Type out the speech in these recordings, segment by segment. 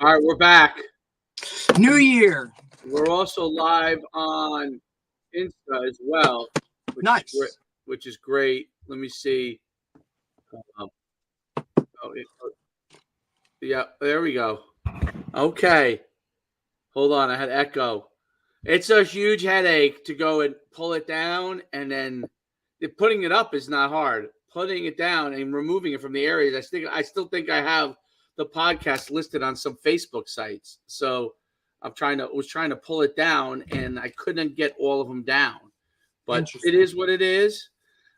All right, we're back. New Year. We're also live on Insta as well. Nice. Which is great. Let me see. Yeah, there we go. Okay. Hold on, I had echo. It's a huge headache to go and pull it down, and then putting it up is not hard. Putting it down and removing it from the areas, I still think I have the podcast listed on some Facebook sites. So was trying to pull it down, and I couldn't get all of them down. But it is what it is.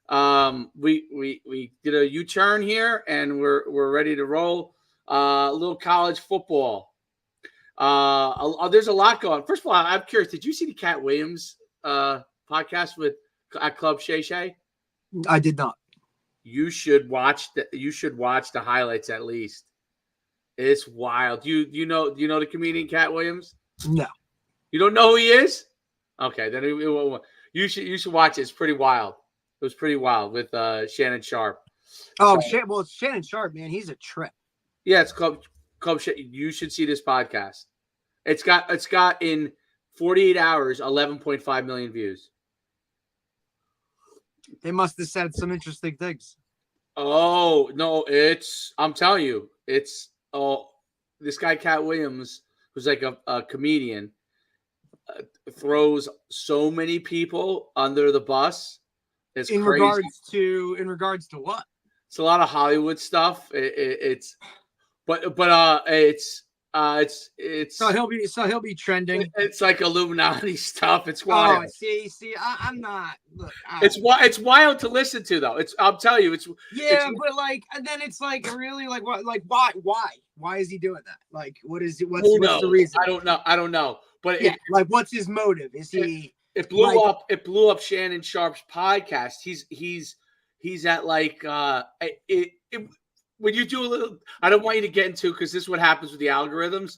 We did a U-turn here, and we're ready to roll. A little college football. There's a lot going on. First of all, I'm curious. Did you see the Cat Williams podcast at Club Shay Shay? I did not. You should watch the highlights at least. It's wild. Do you know the comedian Cat Williams? No. You don't know who he is? Okay, then you should watch it. It's pretty wild. It was pretty wild with Shannon Sharp. Oh, it's Shannon Sharp, man. He's a trip. Yeah, it's Club Shay. You should see this podcast. It's got in 48 hours 11.5 million views. They must have said some interesting things. Oh no, I'm telling you, this guy Cat Williams, who's like a comedian, throws so many people under the bus. It's in crazy. regards to what? It's a lot of Hollywood stuff. It's so he'll be trending. It's like Illuminati stuff. It's wild. Oh, see, I'm not. Look, it's wild to listen to though. I'm telling you, it's but like, and then it's like really like what, like why is he doing that? Like, what's the reason? I don't know. But yeah, like what's his motive? Is he? It blew up. It blew up Shannon Sharp's podcast. He's at like when you do a little, I don't want you to get into because this is what happens with the algorithms.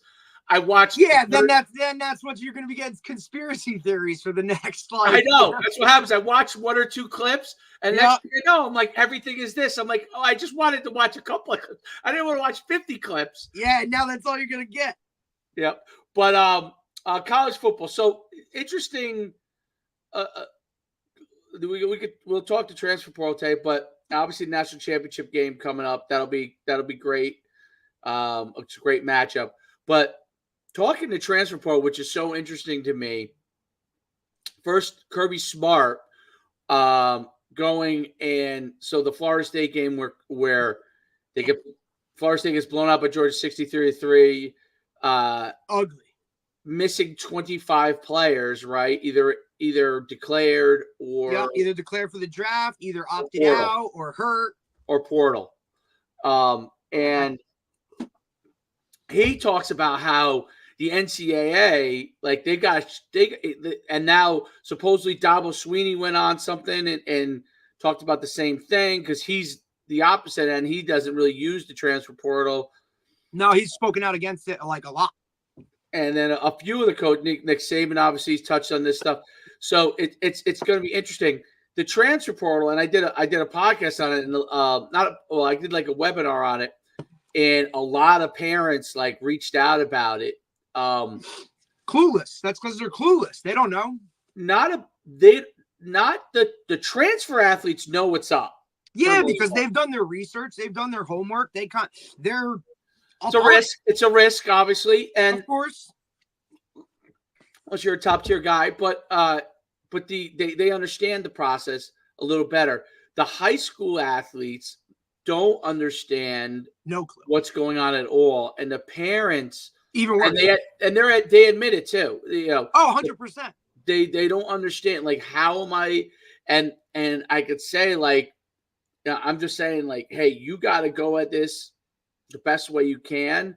I watched. Yeah, then that's what you're going to be getting conspiracy theories for the next. Like, I know that's what happens. I watched one or two clips, and next thing you know, I'm like, everything is this. I'm like, oh, I just wanted to watch a couple of clips. I didn't want to watch 50 clips. Yeah, now that's all you're going to get. Yep. But college football. So interesting. We'll talk to transfer portal tape, but obviously national championship game coming up. That'll be great. It's a great matchup. But talking to transfer portal, which is so interesting to me. First, Kirby Smart going, and so the Florida State game where Florida State gets blown up by Georgia 63-3. Ugly. Missing 25 players, right? Either declared or either declared for the draft, either opted out or hurt or portal. And he talks about how the NCAA, like and now supposedly Dabo Sweeney went on something and talked about the same thing because he's the opposite and he doesn't really use the transfer portal. No, he's spoken out against it like a lot. And then a few of the coach, Nick Saban, obviously he's touched on this stuff. So it's going to be interesting. The transfer portal, and I did a podcast on it, and I did like a webinar on it, and a lot of parents like reached out about it. Clueless. That's because they're clueless. They don't know. Not the transfer athletes know what's up. Yeah, because they've done their research, they've done their homework. It's a risk. It's a risk, obviously, and of course, unless you're a top tier guy, but they understand the process a little better. The high school athletes don't understand what's going on at all, and the parents even worse. And they admit it too. 100%. They don't understand, like, how am I? And I could say, like, I'm just saying, like, hey, you got to go at this the best way you can,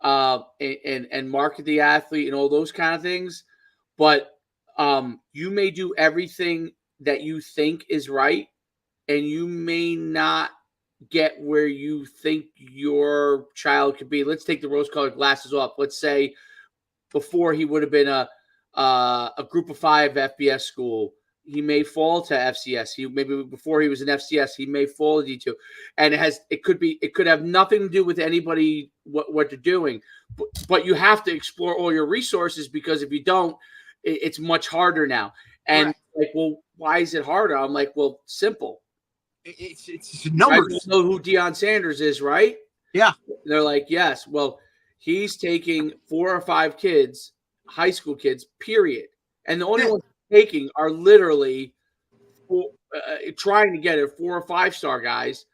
and market the athlete and all those kind of things. But you may do everything that you think is right, and you may not get where you think your child could be. Let's take the rose-colored glasses off. Let's say before he would have been a group of 5 FBS school, he may fall to FCS. Maybe before he was an FCS, he may fall to D2, and it could have nothing to do with anybody what they're doing. But you have to explore all your resources, because if you don't, it's much harder now. And Correct. like, well, why is it harder? I'm like, well, simple. It's You numbers. know who Deion Sanders is, right? Yeah. They're like, yes. Well, he's taking 4 or 5 kids, high school kids, period. And the only Yeah. ones taking are literally trying to get it 4 or 5-star guys.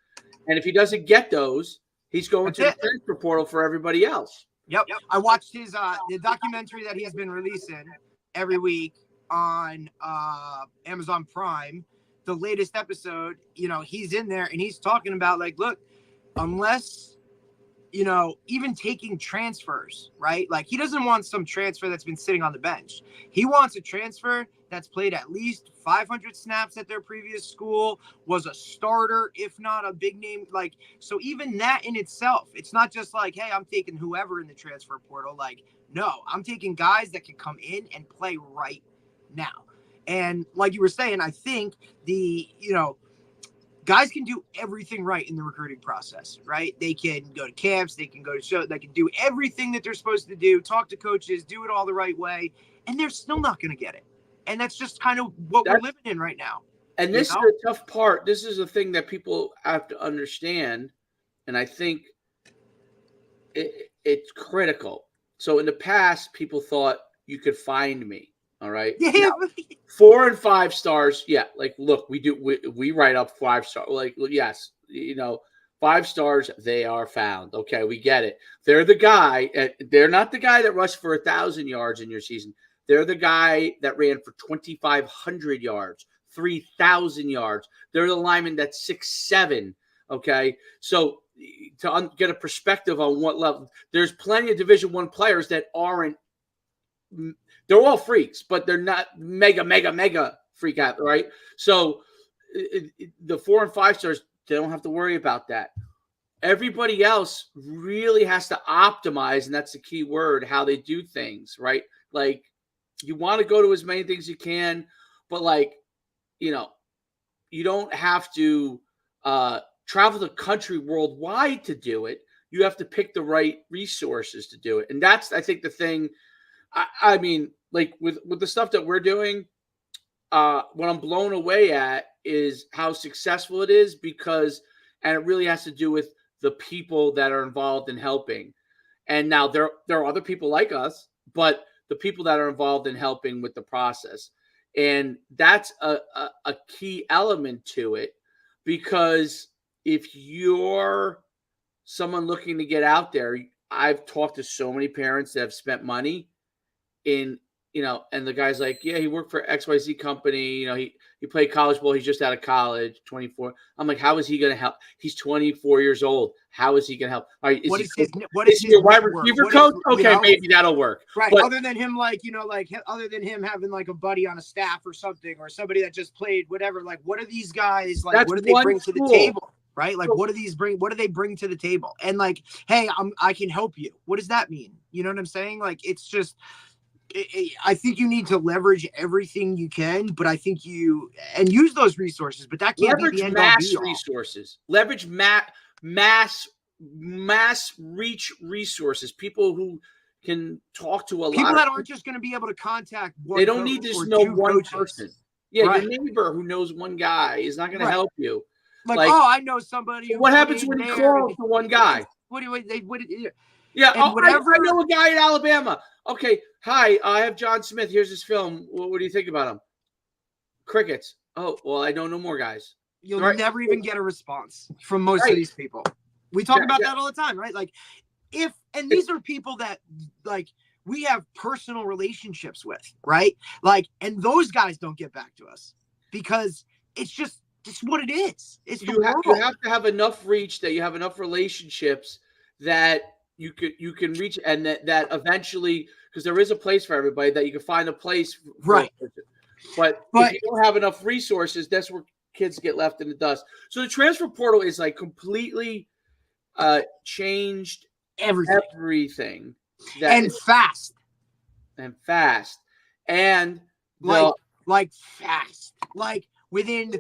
And if he doesn't get those, he's going That's to the it. transfer portal for everybody else. Yep. I watched his the documentary that he's been releasing every week on Amazon Prime. The latest episode, he's in there and he's talking about, like, look, unless, even taking transfers, right? Like, he doesn't want some transfer that's been sitting on the bench. He wants a transfer that's played at least 500 snaps at their previous school, was a starter, if not a big name. Like, so even that in itself, it's not just like, hey, I'm taking whoever in the transfer portal. Like, no, I'm taking guys that can come in and play right now. And like you were saying, I think guys can do everything right in the recruiting process, right? They can go to camps, they can go to shows, they can do everything that they're supposed to do, talk to coaches, do it all the right way, and they're still not going to get it. And that's just kind of what we're living in right now. And this is the tough part. This is the thing that people have to understand, and I think it's critical. So in the past, people thought you could find me. All right. Yeah. Now, 4 and 5 stars. Yeah. Like, look, we write up 5 stars. Like, yes, 5 stars, they are found. Okay. We get it. They're the guy. They're not the guy that rushed for 1,000 yards in your season. They're the guy that ran for 2,500 yards, 3,000 yards. They're the lineman that's 6'7". Okay. So to get a perspective on what level, there's plenty of Division I players that aren't. They're all freaks, but they're not mega freak out, right? So the 4 and 5 stars, they don't have to worry about that. Everybody else really has to optimize, and that's the key word, how they do things, right? Like, you want to go to as many things as you can, but like, you don't have to travel the country worldwide to do it. You have to pick the right resources to do it. And that's, I think, the thing. I mean, like with the stuff that we're doing, what I'm blown away at is how successful it is, and it really has to do with the people that are involved in helping. And now there are other people like us, but the people that are involved in helping with the process. And that's a key element to it, because if you're someone looking to get out there, I've talked to so many parents that have spent money in, and the guy's like, yeah, he worked for XYZ company. He played college ball. He's just out of college, 24. I'm like, how is he going to help? He's 24 years old. How is he going to help? All right, what is his a wide receiver coach? Okay, maybe that'll work. Right. But other than him, other than him having like a buddy on a staff or something, or somebody that just played whatever, like, what are these guys like? What do they bring to the table? Right? Like, what do they bring to the table? And like, hey, I can help you. What does that mean? You know what I'm saying? Like, it's just, I think you need to leverage everything you can, but I think and use those resources, but that can't be the end all be all. Resources. Leverage mass reach resources. People who can talk to a people lot that aren't just going to be able to contact one. They don't need to just know one person. Yeah, right. Your neighbor who knows one guy is not going to help you. Like, oh, I know somebody. What happens when you call to one guy? Yeah, I know a guy in Alabama. Okay, hi, I have John Smith. Here's his film. What do you think about him? Crickets. Oh, well, I know no more guys. You'll never even get a response from most of these people. We talk about that all the time, right? Like, these are people that, like, we have personal relationships with, right? Like, and those guys don't get back to us because it's just what it is. It's you have to have enough reach, that you have enough relationships that you can reach, and that eventually, because there is a place for everybody, that you can find a place right. But if you don't have enough resources, that's where kids get left in the dust. So the transfer portal is like completely changed everything and fast and like fast, like within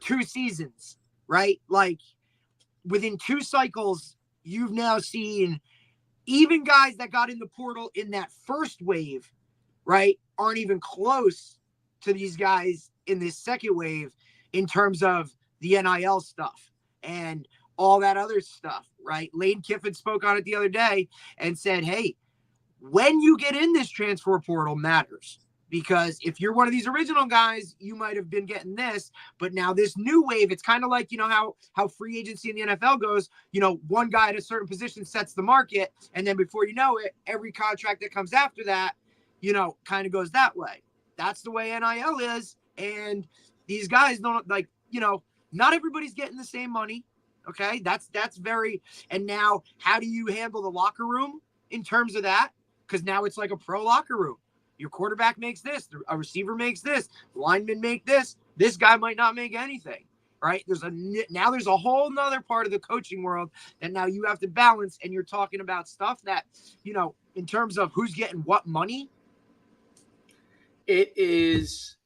2 seasons, right? Like within 2 cycles, you've now seen even guys that got in the portal in that first wave, right, aren't even close to these guys in this second wave in terms of the NIL stuff and all that other stuff, right? Lane Kiffin spoke on it the other day and said, hey, when you get in this transfer portal matters. Because if you're one of these original guys, you might have been getting this, but now this new wave, it's kind of like, how free agency in the NFL goes, one guy at a certain position sets the market. And then before you know it, every contract that comes after that, kind of goes that way. That's the way NIL is. And these guys don't not everybody's getting the same money. Okay. That's very, and now how do you handle the locker room in terms of that? Because now it's like a pro locker room. Your quarterback makes this, a receiver makes this, linemen make this. This guy might not make anything, right? There's a whole nother part of the coaching world that now you have to balance, and you're talking about stuff that, in terms of who's getting what money. It is,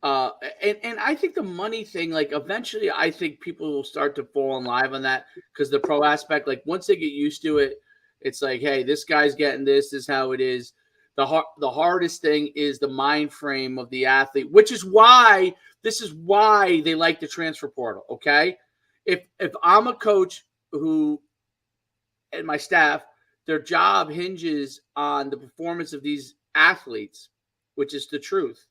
and I think the money thing, like eventually, I think people will start to fall in line on that because the pro aspect, like once they get used to it, it's like, hey, this guy's getting this is how it is. The hardest thing is the mind frame of the athlete, which is why they like the transfer portal. Okay, if I'm a coach who and my staff, their job hinges on the performance of these athletes, which is the truth.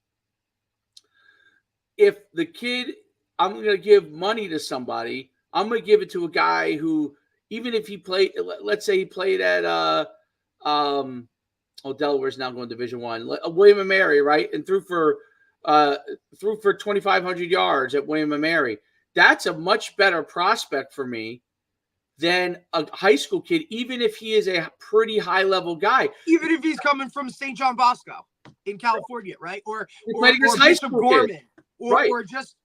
If the kid, I'm going to give money to somebody, I'm going to give it to a guy who, even if he played, let's say he played at Delaware's now going Division I. William and Mary, right? And threw for 2,500 yards at William and Mary. That's a much better prospect for me than a high school kid, even if he is a pretty high level guy. Even if he's coming from St. John Bosco in California, right? Or Bishop Gorman, or just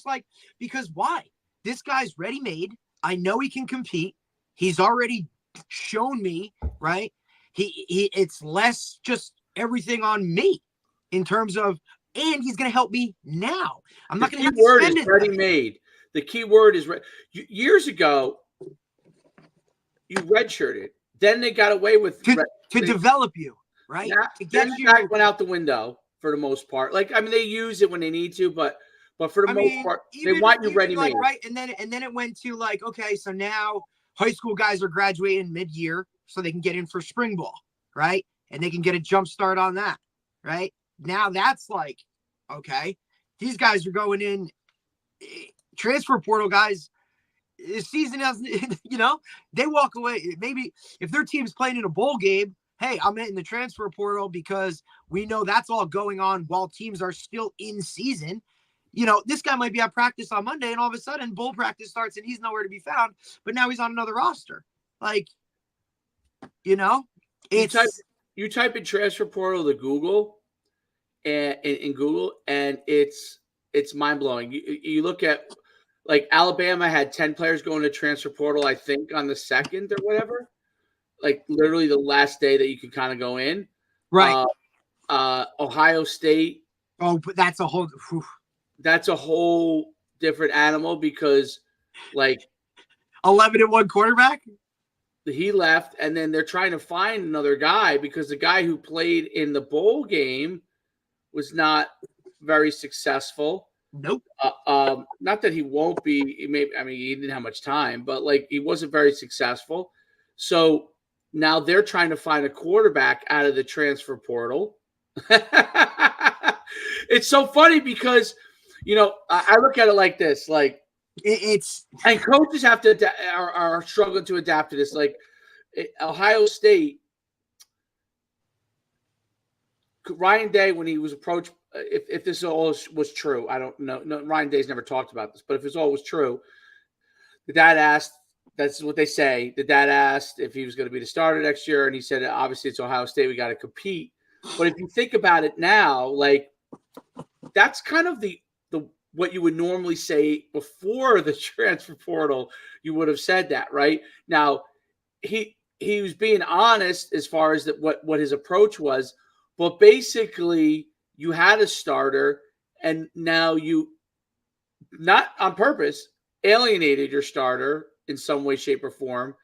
like, because why? This guy's ready made. I know he can compete. He's already shown me, right? He it's less just everything on me in terms of, and he's going to help me now. I'm not going to have to spend it. Ready made. The key word is years ago, you redshirted. Then they got away with to develop you, right? To get you. That went out the window for the most part. Like, I mean, they use it when they need to, but for the most part, they want you ready made. Right. And then it went to like, okay, so now high school guys are graduating mid-year so they can get in for spring ball, right? And they can get a jump start on that, right? Now that's like, okay, these guys are going in, transfer portal guys, this season has, they walk away. Maybe if their team's playing in a bowl game, hey, I'm in the transfer portal because we know that's all going on while teams are still in season. This guy might be at practice on Monday and all of a sudden bowl practice starts and he's nowhere to be found, but now he's on another roster. Like, it's you type in transfer portal to Google and in Google, and it's mind blowing. You look at, like, Alabama had 10 players going to transfer portal, I think on the 2nd or whatever, like literally the last day that you could kind of go in. Right. Ohio State. Oh, but that's a whole different animal because, like, 11-1 quarterback. He left, and then they're trying to find another guy because the guy who played in the bowl game was not very successful. Nope. Not that he won't be. He didn't have much time, but like he wasn't very successful. So now they're trying to find a quarterback out of the transfer portal. It's so funny because, I look at it like this, like and coaches have to are struggling to adapt to this. Like Ohio State, Ryan Day, when he was approached, if this all was true, I don't know. No, Ryan Day's never talked about this, but if this all was true, the dad asked. That's what they say. The dad asked if he was going to be the starter next year, and he said, "Obviously, it's Ohio State. We got to compete." But if you think about it now, like that's kind of the what you would normally say before the transfer portal. You would have said that, right? Now, he was being honest as far as what his approach was, but basically you had a starter, and now you, not on purpose, alienated your starter in some way, shape, or form,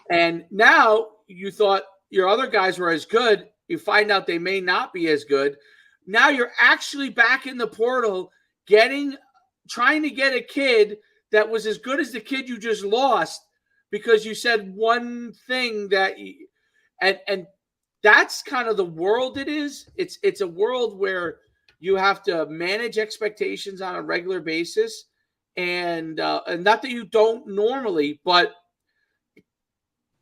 and now you thought your other guys were as good. You find out they may not be as good. Now you're actually back in the portal trying to get a kid that was as good as the kid you just lost because you said one thing and that's kind of the world it is. It's a world where you have to manage expectations on a regular basis, and not that you don't normally, but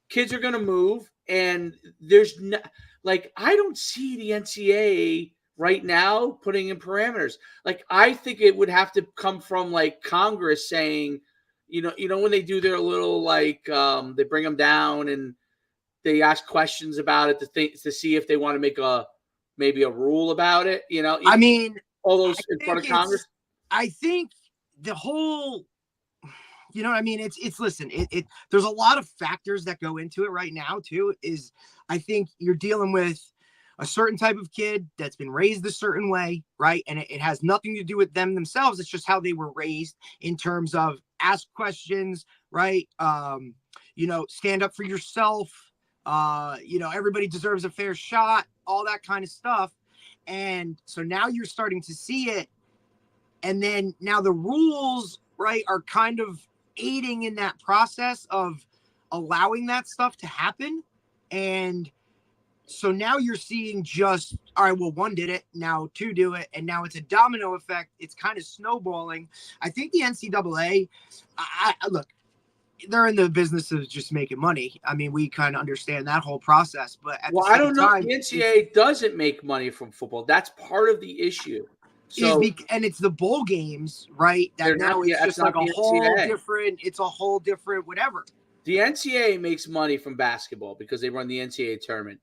kids are going to move, and there's no, like, I don't see the NCAA right now putting in parameters. Like, I think it would have to come from like Congress saying, when they do their little like they bring them down and they ask questions about it to see if they want to make maybe a rule about it. I mean, all those in front of Congress. I think the whole, you know what I mean? Listen, there's a lot of factors that go into it right now too. Is I think you're dealing with a certain type of kid that's been raised a certain way, right? And it has nothing to do with them themselves. It's just how they were raised in terms of ask questions, right? Stand up for yourself. Everybody deserves a fair shot, all that kind of stuff. And so now you're starting to see it. And then now the rules, right, are kind of aiding in that process of allowing that stuff to happen. And so now you're seeing just, all right, well, one did it, now two do it, and now it's a domino effect. It's kind of snowballing. I think the NCAA, look, they're in the business of just making money. I mean, we kind of understand that whole process, but at the same I don't know. time, The NCAA doesn't make money from football. That's part of the issue. So, and it's the bowl games, right? That now it's just like a whole different. It's a whole different whatever. The NCAA makes money from basketball because they run the NCAA tournament.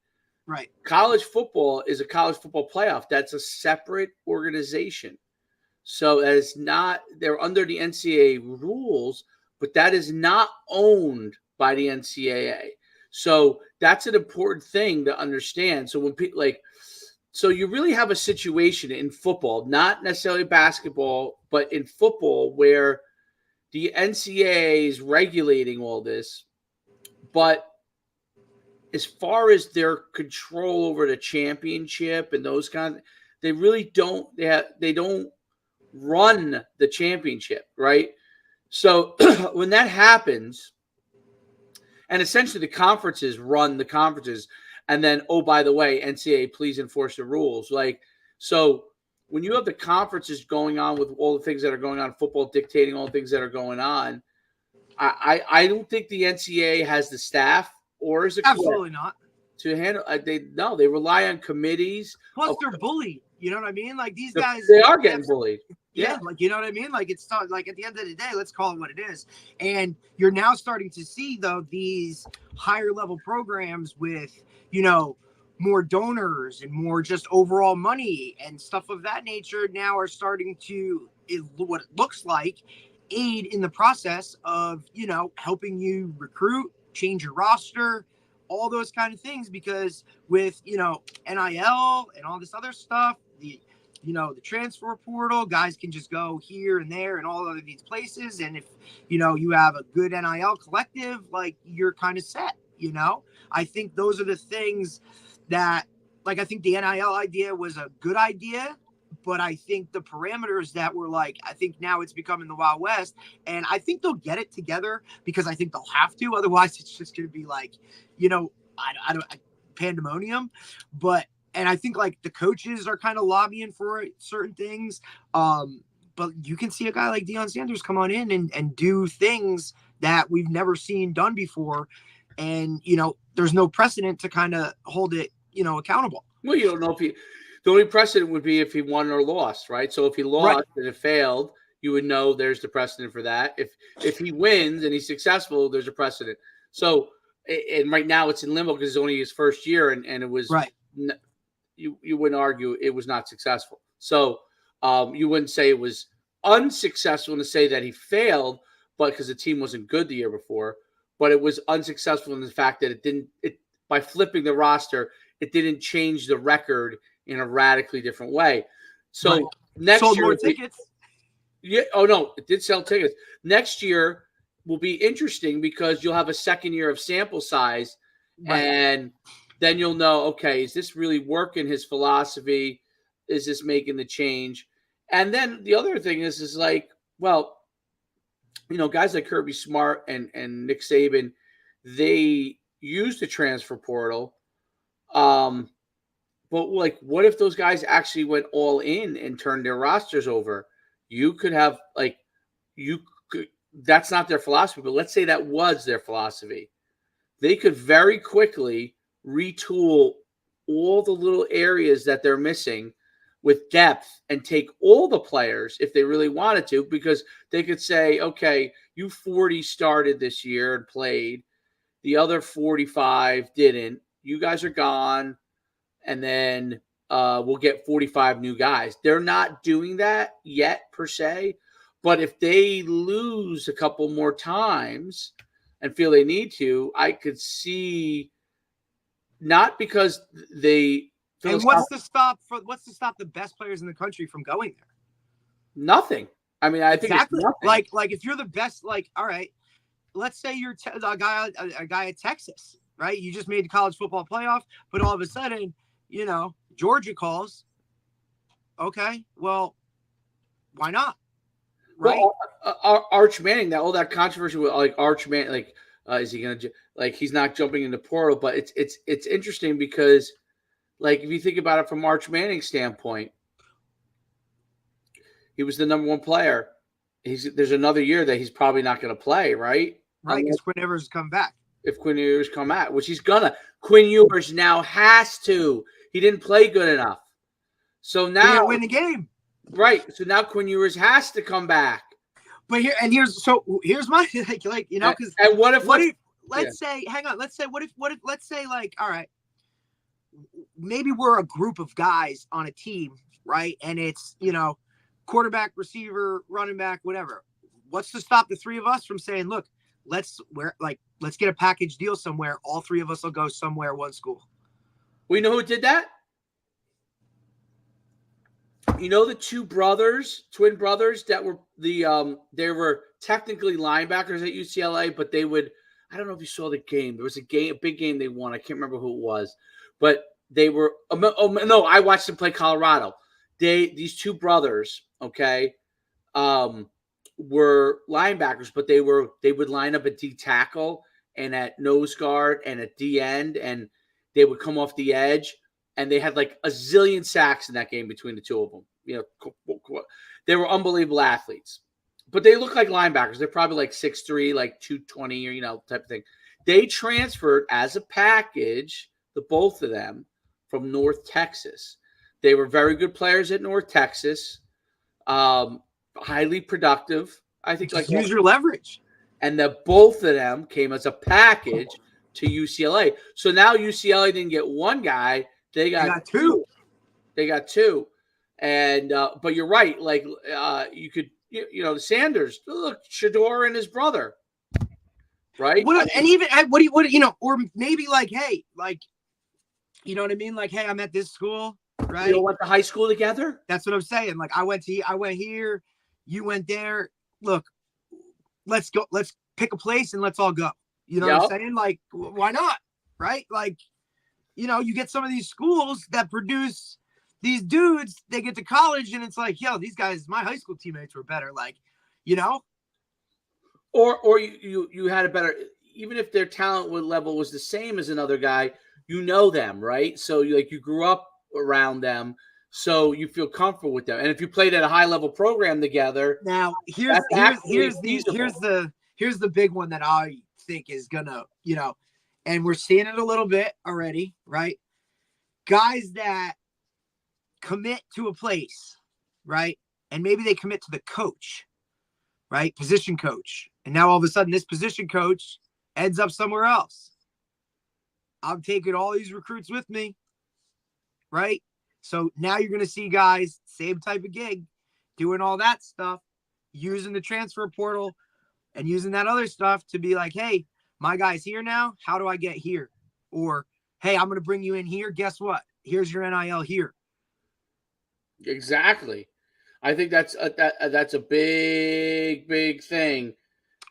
Right. College football is a college football playoff. That's a separate organization. So that is not, they're under the NCAA rules, but that is not owned by the NCAA. So that's an important thing to understand. So when people so you really have a situation in football, not necessarily basketball, but in football where the NCAA is regulating all this, but as far as their control over the championship and those kinds, they really don't. They don't run the championship, right? So when that happens, and essentially the conferences run the conferences, and then, oh, by the way, NCAA, please enforce the rules. So when you have the conferences going on with all the things that are going on, football dictating all the things that are going on, I don't think the NCAA has the staff or is it absolutely not to handle. They rely on committees. Plus, they're bullied. You know what I mean? Like these guys, they are getting bullied. Yeah, like you know what I mean? Like it's like at the end of the day, let's call it what it is. And you're now starting to see though these higher level programs with more donors and more just overall money and stuff of that nature now are starting to what it looks like aid in the process of helping you recruit, change your roster, all those kind of things, because with NIL and all this other stuff, the transfer portal, guys can just go here and there and all of these places, and if you have a good NIL collective, like you're kind of set. I think those are the things that, like, I think the NIL idea was a good idea, but I think the parameters that were like, I think now it's becoming the Wild West, and I think they'll get it together because I think they'll have to. Otherwise, it's just going to be like, I don't pandemonium. And I think like the coaches are kind of lobbying for certain things. But you can see a guy like Deion Sanders come on in and do things that we've never seen done before. And, there's no precedent to kind of hold it, accountable. Well, you don't know the only precedent would be if he won or lost, right? So if he lost and it failed, you would know there's the precedent for that. If he wins and he's successful, there's a precedent. So, and right now it's in limbo because it's only his first year, and it was right. You wouldn't argue it was not successful. So you wouldn't say it was unsuccessful to say that he failed, but because the team wasn't good the year before, but it was unsuccessful in the fact that by flipping the roster, it didn't change the record in a radically different way. So next sold year, more tickets. Yeah. Oh no, it did sell tickets. Next year will be interesting because you'll have a second year of sample size, Right. And then you'll know, okay, is this really working his philosophy? Is this making the change? And then the other thing is like, well, guys like Kirby Smart and Nick Saban, they use the transfer portal. But like, what if those guys actually went all in and turned their rosters over? You could have like, you could. That's not their philosophy, but let's say that was their philosophy. They could very quickly retool all the little areas that they're missing with depth and take all the players if they really wanted to, because they could say, okay, you 40 started this year and played, the other 45 didn't. You guys are gone, and then we'll get 45 new guys. They're not doing that yet per se, but if they lose a couple more times and feel they need to, I could see, not because they And what's to stop the best players in the country from going there? Nothing. I mean, I think exactly. It's nothing. Like if you're the best, like, all right, let's say you're a guy at Texas, right? You just made the college football playoff, but all of a sudden, Georgia calls. Okay, well, why not? Right? Well, Arch Manning, all that controversy with like Arch Manning, like is he gonna like he's not jumping in the portal? But it's interesting because, like, if you think about it from Arch Manning's standpoint, he was the number one player. There's another year that he's probably not going to play, right? Right, because Quinn Ewers come back. If Quinn Ewers come out, which he's gonna. Quinn Ewers now has to. He didn't play good enough, so now win the game. Right. So now Quinn Ewers has to come back. But here's my like because and what if let's say hang on, let's say what if let's say, like, all right, maybe we're a group of guys on a team, right? And it's quarterback, receiver, running back, whatever. What's to stop the three of us from saying, look, let's get a package deal somewhere. All three of us will go somewhere, one school. We know who did that? The two twin brothers that were they were technically linebackers at UCLA, but they would, I don't know if you saw the game. There was a big game they won. I can't remember who it was, but they were, no, I watched them play Colorado. These two brothers, okay, were linebackers, but they would line up at D tackle and at nose guard and at D end, and they would come off the edge. And they had like a zillion sacks in that game between the two of them. They were unbelievable athletes, but they look like linebackers. They're probably like 6'3", like 220 or, type of thing. They transferred as a package, the both of them, from North Texas. They were very good players at North Texas, highly productive. I think just use your leverage. And the both of them came as a package to UCLA. So now UCLA didn't get one guy. They got two. They got two. And but you're right. Like you could, the Sanders, look, Shador and his brother, right? Or maybe like, hey, like, you know what I mean? Like, hey, I'm at this school, right? You went to high school together. That's what I'm saying. Like, I went here, you went there. Look, let's go. Let's pick a place and let's all go. You know what I'm saying? Like, why not? Right? Like, you get some of these schools that produce these dudes, they get to college and it's like, yo, these guys, my high school teammates were better. Like, Or you had a better, even if their talent level was the same as another guy, them, right? So you grew up around them, so you feel comfortable with them. And if you played at a high level program together, now here's the big one that I think is gonna, and we're seeing it a little bit already, right? Guys that commit to a place, right? And maybe they commit to the coach, right? Position coach. And now all of a sudden this position coach ends up somewhere else. I'm taking all these recruits with me, right? So now you're going to see guys, same type of gig, doing all that stuff, using the transfer portal and using that other stuff to be like, hey, my guy's here now. How do I get here? Or, hey, I'm going to bring you in here. Guess what? Here's your NIL here. Exactly. I think that's a big thing.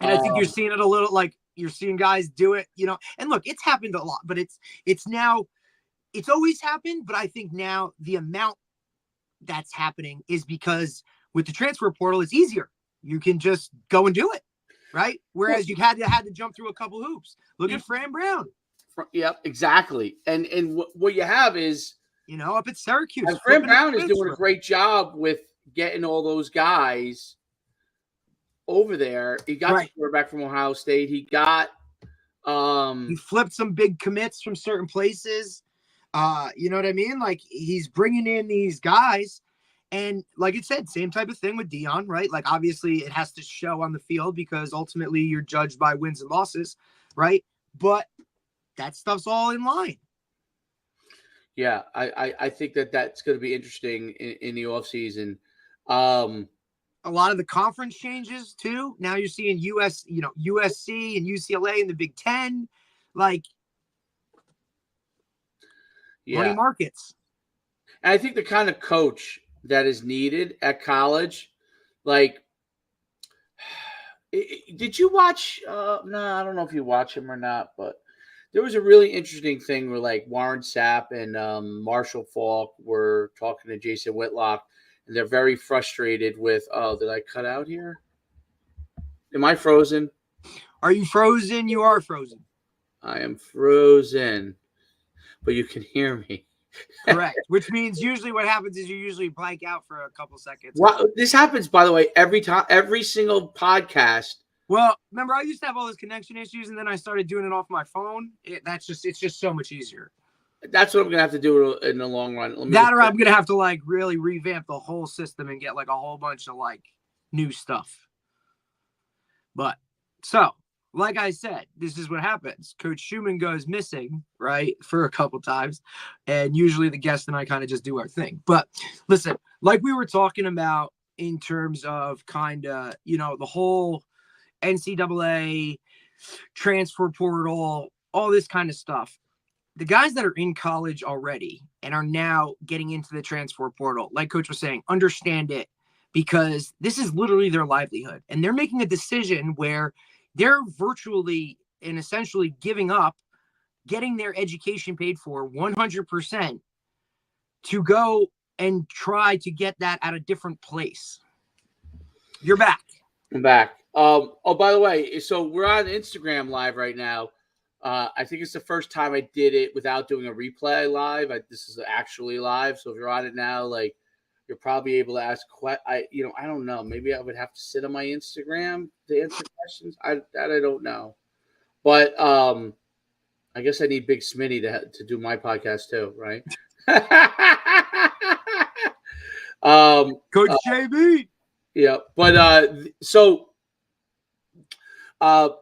And I think you're seeing it a little like You're seeing guys do it, and look, it's happened a lot, but it's always happened. But I think now the amount that's happening is because with the transfer portal, it's easier. You can just go and do it, right? Whereas you had to jump through a couple hoops. Look at Fran Brown. Yep, exactly. And what you have is, up at Syracuse. And Fran Brown is doing a great job with getting all those guys over there. He got the quarterback from Ohio State. He got he flipped some big commits from certain places. You know what I mean? Like, he's bringing in these guys, and like it said, same type of thing with Dion, right? Like, obviously it has to show on the field because ultimately you're judged by wins and losses, right? But that stuff's all in line. Yeah, I think that's going to be interesting in the offseason. A lot of the conference changes too. Now you're seeing USC and UCLA in the Big Ten, like money markets. And I think the kind of coach that is needed at college, like, did you watch? No, I don't know if you watch him or not, but there was a really interesting thing where, like, Warren Sapp and Marshall Faulk were talking to Jason Whitlock, and they're very frustrated with, did I cut out here? Am I frozen? Are you frozen? You are frozen. I am frozen, but you can hear me. Correct. Which means usually what happens is you usually blank out for a couple seconds. Well, this happens, by the way, every single podcast. Well, remember, I used to have all those connection issues, and then I started doing it off my phone. It's just so much easier. That's what I'm gonna have to do in the long run. I'm gonna have to like really revamp the whole system and get like a whole bunch of like new stuff. But so, like I said, this is what happens. Coach Schuman goes missing, right, for a couple times, and usually the guest and I kind of just do our thing. But listen, like we were talking about in terms of kind of the whole NCAA transfer portal, all this kind of stuff. The guys that are in college already and are now getting into the transfer portal, like Coach was saying, understand it because this is literally their livelihood. And they're making a decision where they're virtually and essentially giving up getting their education paid for 100% to go and try to get that at a different place. You're back. I'm back. By the way, so we're on Instagram Live right now. I think it's the first time I did it without doing a replay live. This is actually live. So if you're on it now, like, you're probably able to ask I don't know. Maybe I would have to sit on my Instagram to answer questions. I don't know. But I guess I need Big Smitty to do my podcast too, right? Coach JB. Yeah, but so what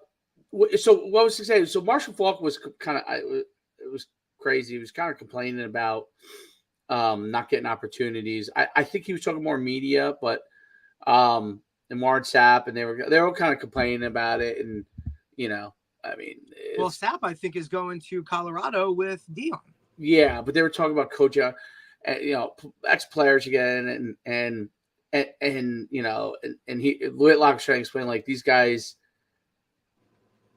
was to say? So Marshall Faulk was kind of it was crazy. He was kind of complaining about not getting opportunities. I think he was talking more media, but and Warren Sapp, and they were kind of complaining about it, and I mean, well, Sapp I think is going to Colorado with Dion. Yeah, but they were talking about coach, ex players again, and Whitlock was trying to explain, like, these guys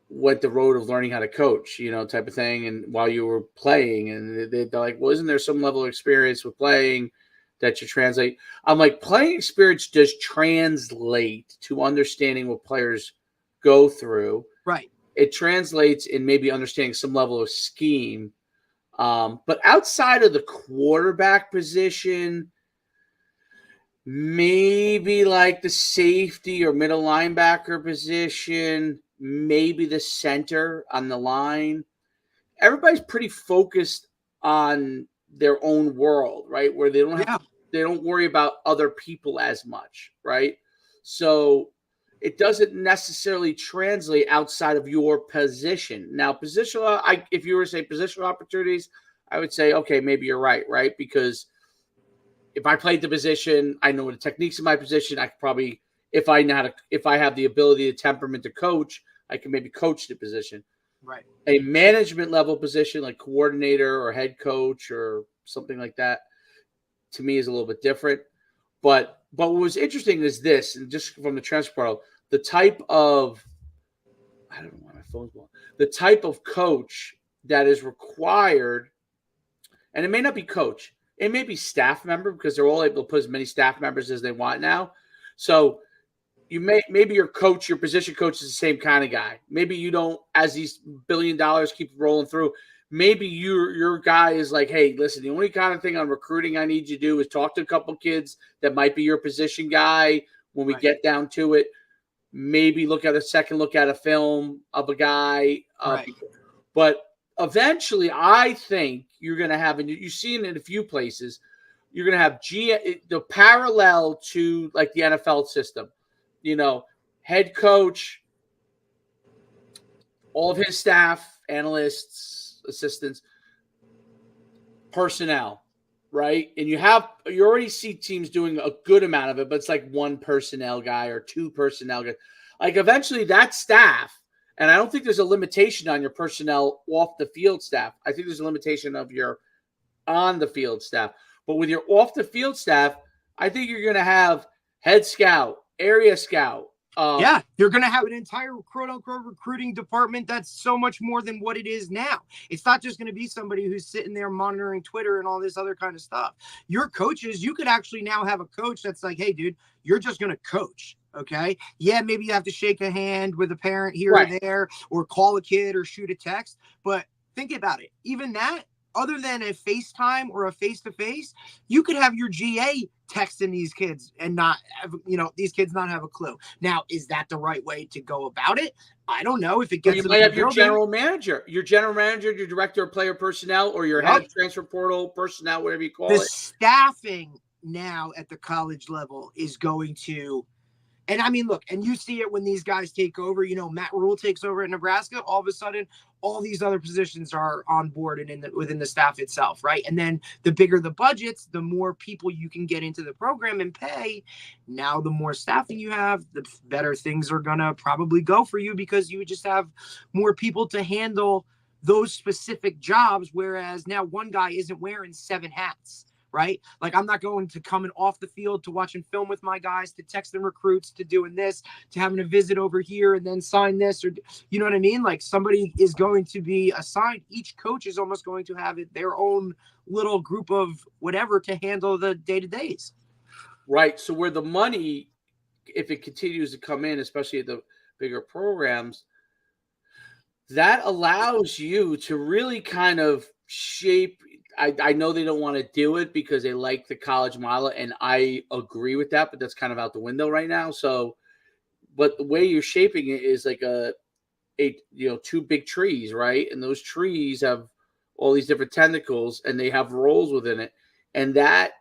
went the road of learning how to coach, type of thing, and while you were playing, and they're like, well, isn't there some level of experience with playing that you translate? I'm like, playing experience does translate to understanding what players go through. Right. It translates in maybe understanding some level of scheme. But outside of the quarterback position, maybe like the safety or middle linebacker position, maybe the center on the line, everybody's pretty focused on their own world, right? Where they don't worry about other people as much, right? So it doesn't necessarily translate outside of your position. Now, if you were to say positional opportunities, I would say, okay, maybe you're right? Because if I played the position, I know the techniques of my position. I could probably, if I have the ability, the temperament to coach, I can maybe coach the position. Right. A management level position like coordinator or head coach or something like that, to me, is a little bit different. But what was interesting is this, and just from the transfer portal, the type of I don't know why my phone's blowing. The type of coach that is required, and it may not be coach, it may be staff member because they're all able to put as many staff members as they want now. So maybe your coach, your position coach is the same kind of guy. Maybe you don't, as these $1 billion keep rolling through, maybe your guy is like, hey, listen, the only kind of thing on recruiting I need you to do is talk to a couple kids that might be your position guy when we get down to it. Maybe look at a film of a guy. But eventually, I think you're going to have, and you've seen it in a few places, you're going to have the parallel to like the NFL system. Head coach, all of his staff, analysts, assistants, personnel, right? And you already see teams doing a good amount of it, but it's like one personnel guy or two personnel guys. Like eventually that staff, and I don't think there's a limitation on your personnel off the field staff. I think there's a limitation of your on the field staff. But with your off the field staff, I think you're going to have head scout, area scout. You're going to have an entire quote unquote recruiting department that's so much more than what it is now. It's not just going to be somebody who's sitting there monitoring Twitter and all this other kind of stuff. Your coaches, you could actually now have a coach that's like, hey, dude, you're just going to coach. Okay. Yeah. Maybe you have to shake a hand with a parent here or there, or call a kid or shoot a text. But think about it. Even that, other than a FaceTime or a face-to-face, you could have your GA texting these kids and not have, these kids not have a clue. Now, is that the right way to go about it? I don't know. If it gets, you might have your general manager, your director of player personnel, or your head of transfer portal personnel, whatever you call it. The staffing now at the college level is going to, and I mean, look, and you see it when these guys take over. Matt Rule takes over at Nebraska. All of a sudden, all these other positions are on board and within the staff itself, right? And then the bigger the budgets, the more people you can get into the program and pay. Now, the more staffing you have, the better things are going to probably go for you, because you just have more people to handle those specific jobs. Whereas now one guy isn't wearing 7 hats. Right? Like, I'm not going to coming off the field to watching film with my guys, to texting recruits, to doing this, to having a visit over here and then sign this, or you know what I mean? Like, somebody is going to be assigned. Each coach is almost going to have their own little group of whatever to handle the day-to-days. Right. So where the money, if it continues to come in, especially at the bigger programs, that allows you to really kind of shape. I know they don't want to do it because they like the college model, and I agree with that, but that's kind of out the window right now. So, but the way you're shaping it is like two big trees, right? And those trees have all these different tentacles, and they have roles within it. And that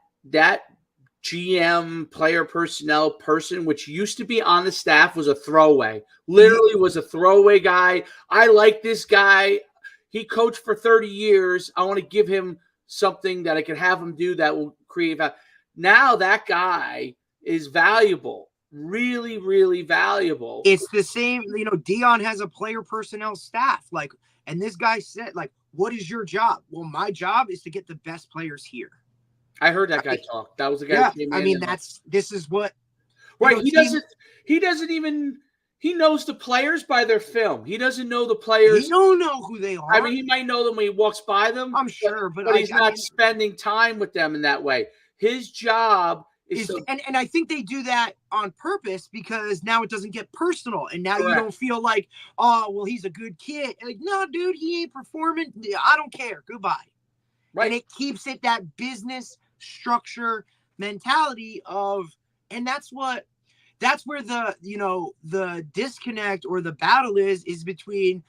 GM, player personnel person, which used to be on the staff, was a throwaway. Literally was a throwaway guy. I like this guy. He coached for 30 years. I want to give him something that I can have him do that will create value. Now that guy is valuable, really, really valuable. It's the same, Dion has a player personnel staff. Like, and this guy said, like, what is your job? Well, my job is to get the best players here. I heard that guy talk. That was the guy who came in. I mean, this is what. Right. He doesn't even. He knows the players by their film. He doesn't know the players. He don't know who they are. I mean, he might know them when he walks by them. I'm sure, but he's not spending time with them in that way. His job is and I think they do that on purpose, because now it doesn't get personal, and now you don't feel like, oh, well, he's a good kid. Like, no, dude, he ain't performing. I don't care. Goodbye. Right. And it keeps it that business structure mentality of, and that's where the disconnect or the battle is between,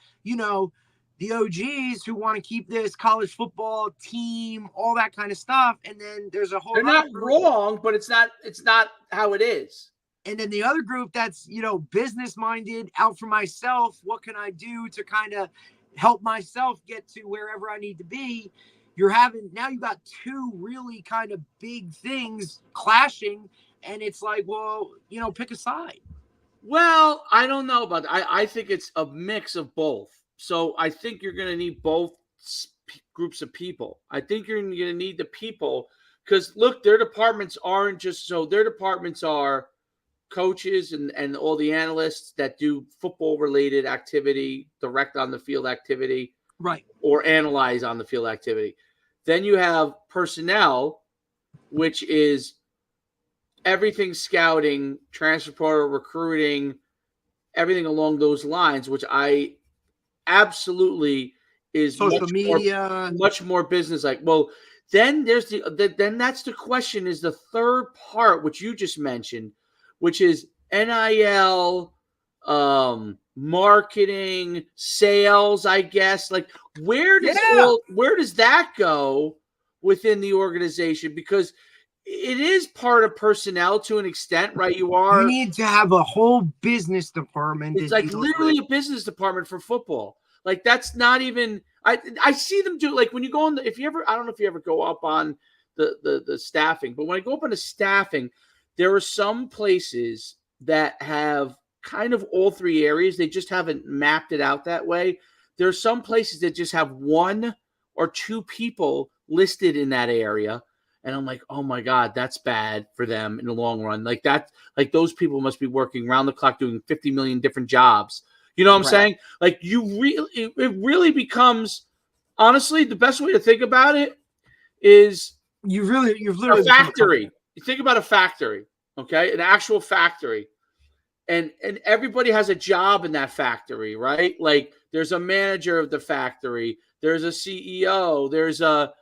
the OGs who want to keep this college football team, all that kind of stuff. And then there's a whole, they're not wrong, but it's not how it is. And then the other group that's, business minded, out for myself. What can I do to kind of help myself get to wherever I need to be? You got two really kind of big things clashing. And it's like, well, pick a side. Well, I don't know about that. I think it's a mix of both. So I think you're going to need both groups of people. I think you're going to need the people because, look, their departments aren't just so. Their departments are coaches and all the analysts that do football related activity, direct on the field activity, right, or analyze on the field activity. Then you have personnel, which is everything scouting, transfer portal, recruiting, everything along those lines, which I absolutely is social media, much more business like. Well, then there's then that's the question is the third part, which you just mentioned, which is NIL, marketing, sales, I guess. Like where does that go within the organization? Because it is part of personnel to an extent, right? You need to have a whole business department. It's like literally a business department for football. Like that's not even. I see them do like when you go on. If you ever, I don't know if you ever go up on the staffing, but when I go up on the staffing, there are some places that have kind of all three areas. They just haven't mapped it out that way. There are some places that just have one or two people listed in that area. And I'm like, oh my God, that's bad for them in the long run. Like that, like those people must be working round the clock doing 50 million different jobs. You know what I'm saying? Like it really becomes, honestly, the best way to think about it is you've literally a factory. You think about a factory, okay? An actual factory. And everybody has a job in that factory, right? Like there's a manager of the factory. There's a CEO. There's a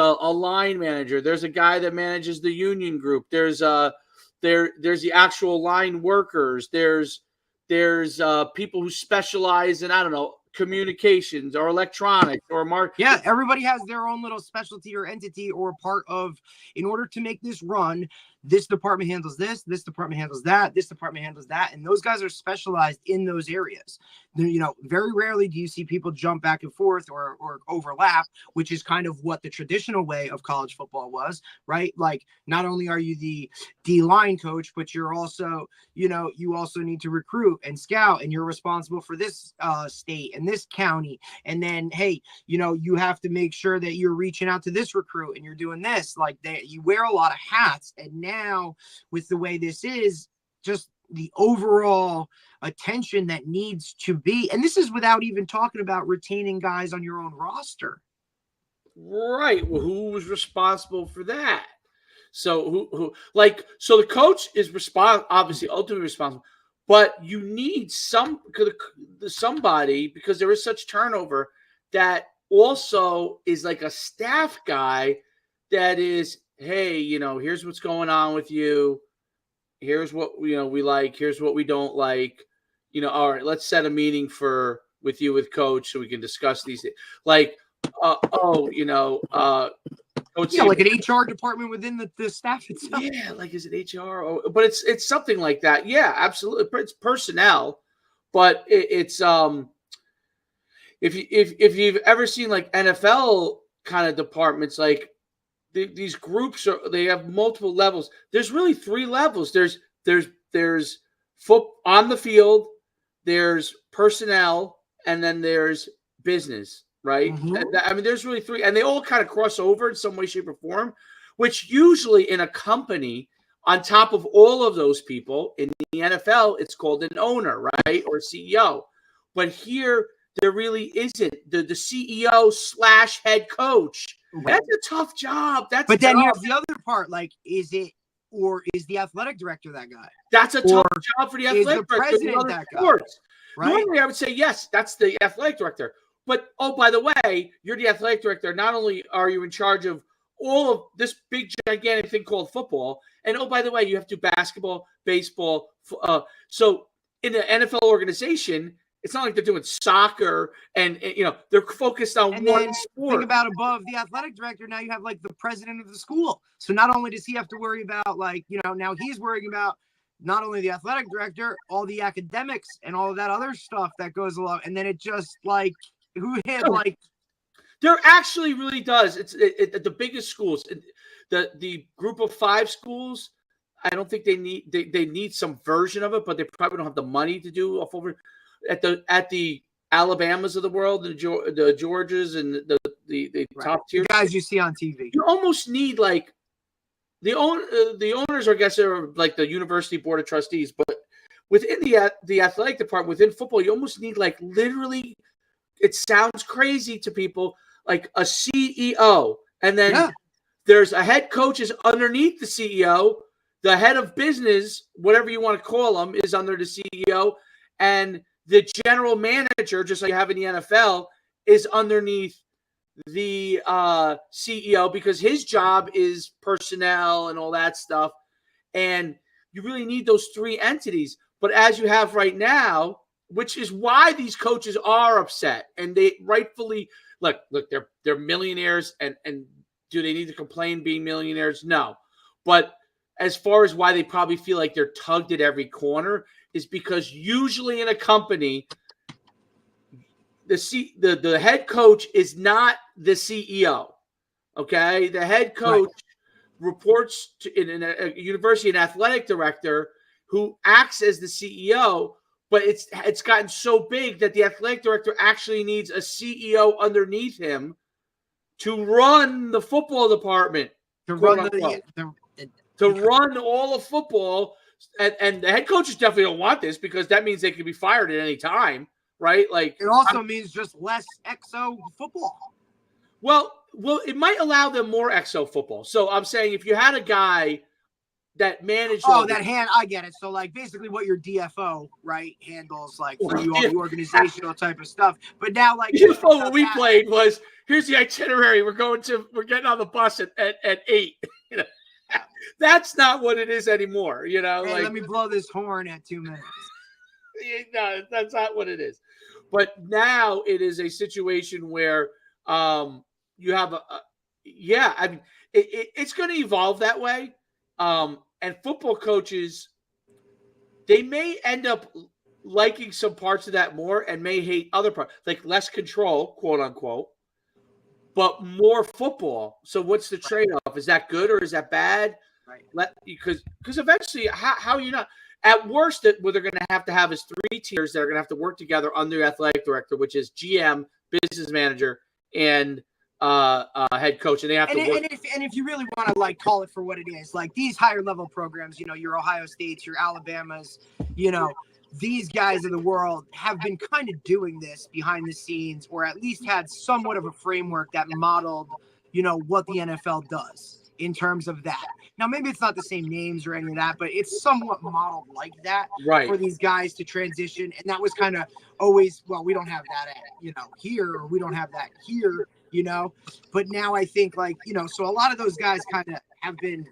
line manager. There's a guy that manages the union group. There's the actual line workers. There's people who specialize in, I don't know, communications or electronics or marketing. Yeah, everybody has their own little specialty or entity or part of, in order to make this run, this department handles this department handles that, this department handles that. And those guys are specialized in those areas. You know, very rarely do you see people jump back and forth or overlap, which is kind of what the traditional way of college football was, right? Like not only are you the D-line coach, but you're also, you know, you also need to recruit and scout, and you're responsible for this state and this county. And then, hey, you know, you have to make sure that you're reaching out to this recruit and you're doing this. Like you wear a lot of hats. And now with the way this is, just the overall attention that needs to be, and this is without even talking about retaining guys on your own roster. Right. Well, who was responsible for that? So so the coach is obviously ultimately responsible, but you need somebody, because there is such turnover, that also is like a staff guy that is, hey, you know, here's what's going on with you. Here's what, you know, we like. Here's what we don't like. You know, all right, let's set a meeting with you with coach so we can discuss these things. Like, yeah, like an HR department within the staff itself. Yeah, like is it HR? But it's something like that. Yeah, absolutely. It's personnel, but it's if you've ever seen like NFL kind of departments, like these groups they have multiple levels. There's really three levels. There's foot on the field, there's personnel, and then there's business. Right. Mm-hmm. I mean, there's really three, and they all kind of cross over in some way, shape, or form, which usually in a company, on top of all of those people in the NFL, it's called an owner, right? Or CEO. But here, there really isn't the CEO / head coach. Right. That's a tough job. But then here's the other part. Like, is the athletic director that guy? That's a tough job for the athletic director. Is the president that guy? Right? Normally, I would say, yes, that's the athletic director. But, oh, by the way, you're the athletic director. Not only are you in charge of all of this big, gigantic thing called football, and, oh, by the way, you have to do basketball, baseball. So in the NFL organization, it's not like they're doing soccer and you know, they're focused on one sport. Think about above the athletic director. Now you have like the president of the school. So not only does he have to worry about, like, you know, now he's worrying about not only the athletic director, all the academics and all of that other stuff that goes along. And then it just like, like there actually really does. It's the biggest schools, the group of 5 schools. I don't think they need some version of it, but they probably don't have the money to do off over at the Alabamas of the world, the Georgias and the right. top tier guys you see on TV. You almost need like the owners, I guess, are like the university board of trustees, but within the athletic department, within football, you almost need like literally. It sounds crazy to people, like a CEO, and then there's a head coach is underneath the CEO. The head of business, whatever you want to call them, is under the CEO, and the general manager, just like you have in the NFL, is underneath the CEO because his job is personnel and all that stuff. And you really need those three entities. But as you have right now, which is why these coaches are upset, and they rightfully look, they're millionaires, and do they need to complain being millionaires? No. But as far as why they probably feel like they're tugged at every corner is because usually in a company, the head coach is not the CEO. Okay, the head coach reports to in a university an athletic director who acts as the CEO. But it's gotten so big that the athletic director actually needs a CEO underneath him to run the football department, to run all of football. And the head coaches definitely don't want this because that means they could be fired at any time, right? Like it also means just less exo football. Well, it might allow them more exo football. So I'm saying if you had a guy that managed. I get it. So like basically what your DFO handles like for you all the organizational type of stuff. But now like DFO what we played was here's the itinerary. We're getting on the bus at 8. That's not what it is anymore. Hey, let me blow this horn at 2 minutes. No, that's not what it is. But now it is a situation where you have it's going to evolve that way. And football coaches, they may end up liking some parts of that more and may hate other parts, like less control, quote unquote, but more football. So what's the trade-off? Is that good or is that bad? Right. Because eventually, how are you not? At worst, what they're going to have is 3 tiers that are going to have to work together under the athletic director, which is GM, business manager, and head coach, and they have to work. And if you really want to like call it for what it is, like these higher level programs, your Ohio States, your Alabamas, these guys of the world have been kind of doing this behind the scenes, or at least had somewhat of a framework that modeled, what the NFL does in terms of that. Now, maybe it's not the same names or any of that, but it's somewhat modeled like that for these guys to transition. And that was kind of always, well, we don't have that here, or we don't have that here. But now I think so a lot of those guys kind of have been,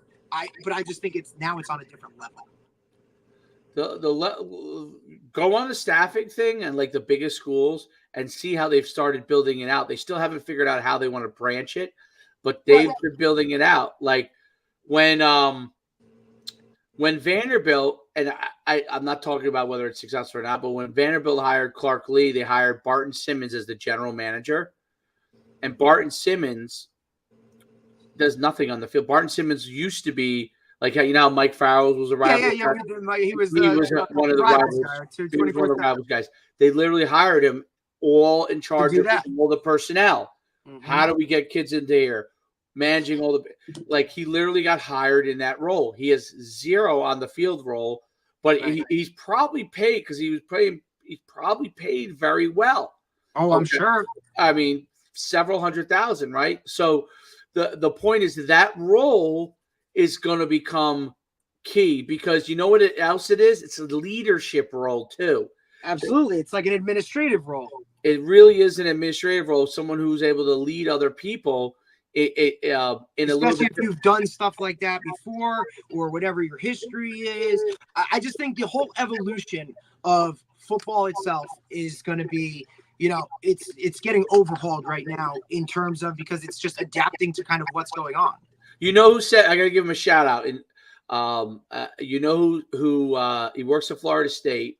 but I just think it's on a different level. Go on the staffing thing and like the biggest schools and see how they've started building it out. They still haven't figured out how they want to branch it, but they've been building it out. Like when Vanderbilt, and I'm not talking about whether it's successful or not, but when Vanderbilt hired Clark Lee, they hired Barton Simmons as the general manager. And Barton Simmons does nothing on the field. Barton Simmons used to be like how Mike Farrell was a rival. Yeah. He was one of the rivals guys. They literally hired him all in charge of all the personnel. Mm-hmm. How do we get kids in there? Managing all the he literally got hired in that role. He has 0 on the field role, but he's probably paid because he's probably paid very well. Oh, I'm sure. I mean, several $100,000, right? So the point is that role is going to become key because you know what else it is? It's a leadership role too. Absolutely. It's like an administrative role. It really is an administrative role. Someone who's able to lead other people especially if you've done stuff like that before or whatever your history is. I just think the whole evolution of football itself is going to be it's getting overhauled right now in terms of because it's just adapting to kind of what's going on. Who said I got to give him a shout out and who he works at Florida State.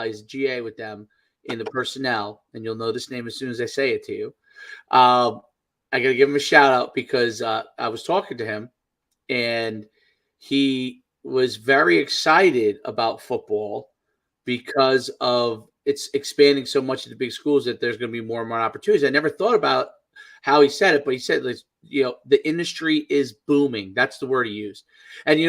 He's GA with them in the personnel, and you'll know this name as soon as I say it to you. I got to give him a shout out because I was talking to him, and he was very excited about football because of it's expanding so much at the big schools that there's going to be more and more opportunities. I never thought about how he said it, but he said, the industry is booming. That's the word he used. And,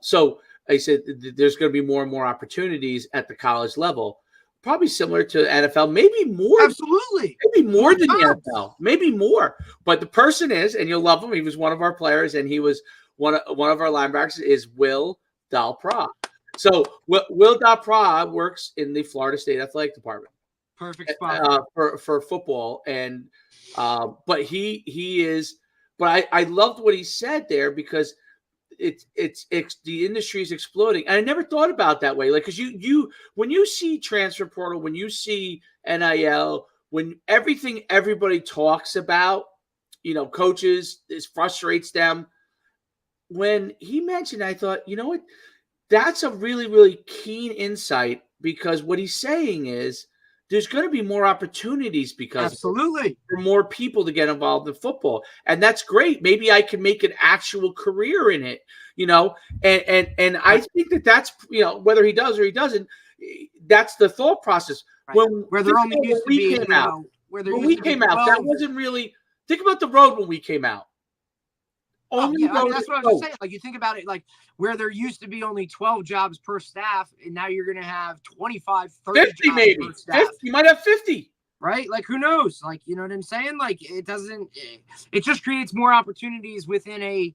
so I said there's going to be more and more opportunities at the college level, probably similar to NFL, maybe more. Absolutely. Maybe more than the NFL, maybe more. But the person is, and you'll love him. He was one of our players, and he was one of our linebackers is Will Dalpra. So Will Dalpra works in the Florida State Athletic Department. Perfect spot for football, and but he is. But I loved what he said there, because it's the industry is exploding, and I never thought about it that way. Like, because you when you see transfer portal, when you see NIL, when everybody talks about, coaches, this frustrates them. When he mentioned, I thought, you know what, that's a really, really keen insight, because what he's saying is there's going to be more opportunities because absolutely for more people to get involved in football. And that's great. Maybe I can make an actual career in it, and I think that's, whether he does or he doesn't, that's the thought process. Right. Where there only used to be, when we came out, that wasn't really, think about the road when we came out. That's what I was saying. Like, you think about it, like where there used to be only 12 jobs per staff, and now you're going to have 25, 30 50 jobs maybe. per staff. 50, you might have 50. Right? Like, who knows? Like, you know what I'm saying? Like, it just creates more opportunities within a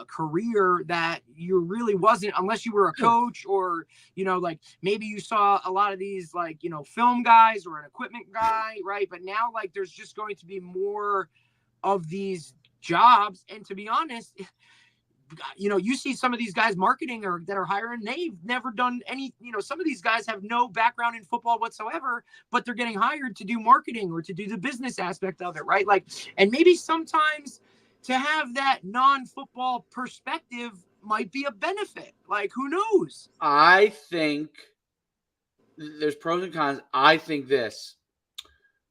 career that you really wasn't, unless you were a coach, or, like maybe you saw a lot of these, like, film guys or an equipment guy, right? But now, like, there's just going to be more of these jobs. And to be honest, you see some of these guys marketing or that are hiring, they've never done any, some of these guys have no background in football whatsoever, but they're getting hired to do marketing or to do the business aspect of it, right? Like, and maybe sometimes to have that non-football perspective might be a benefit. Like, who knows? I think there's pros and cons. I think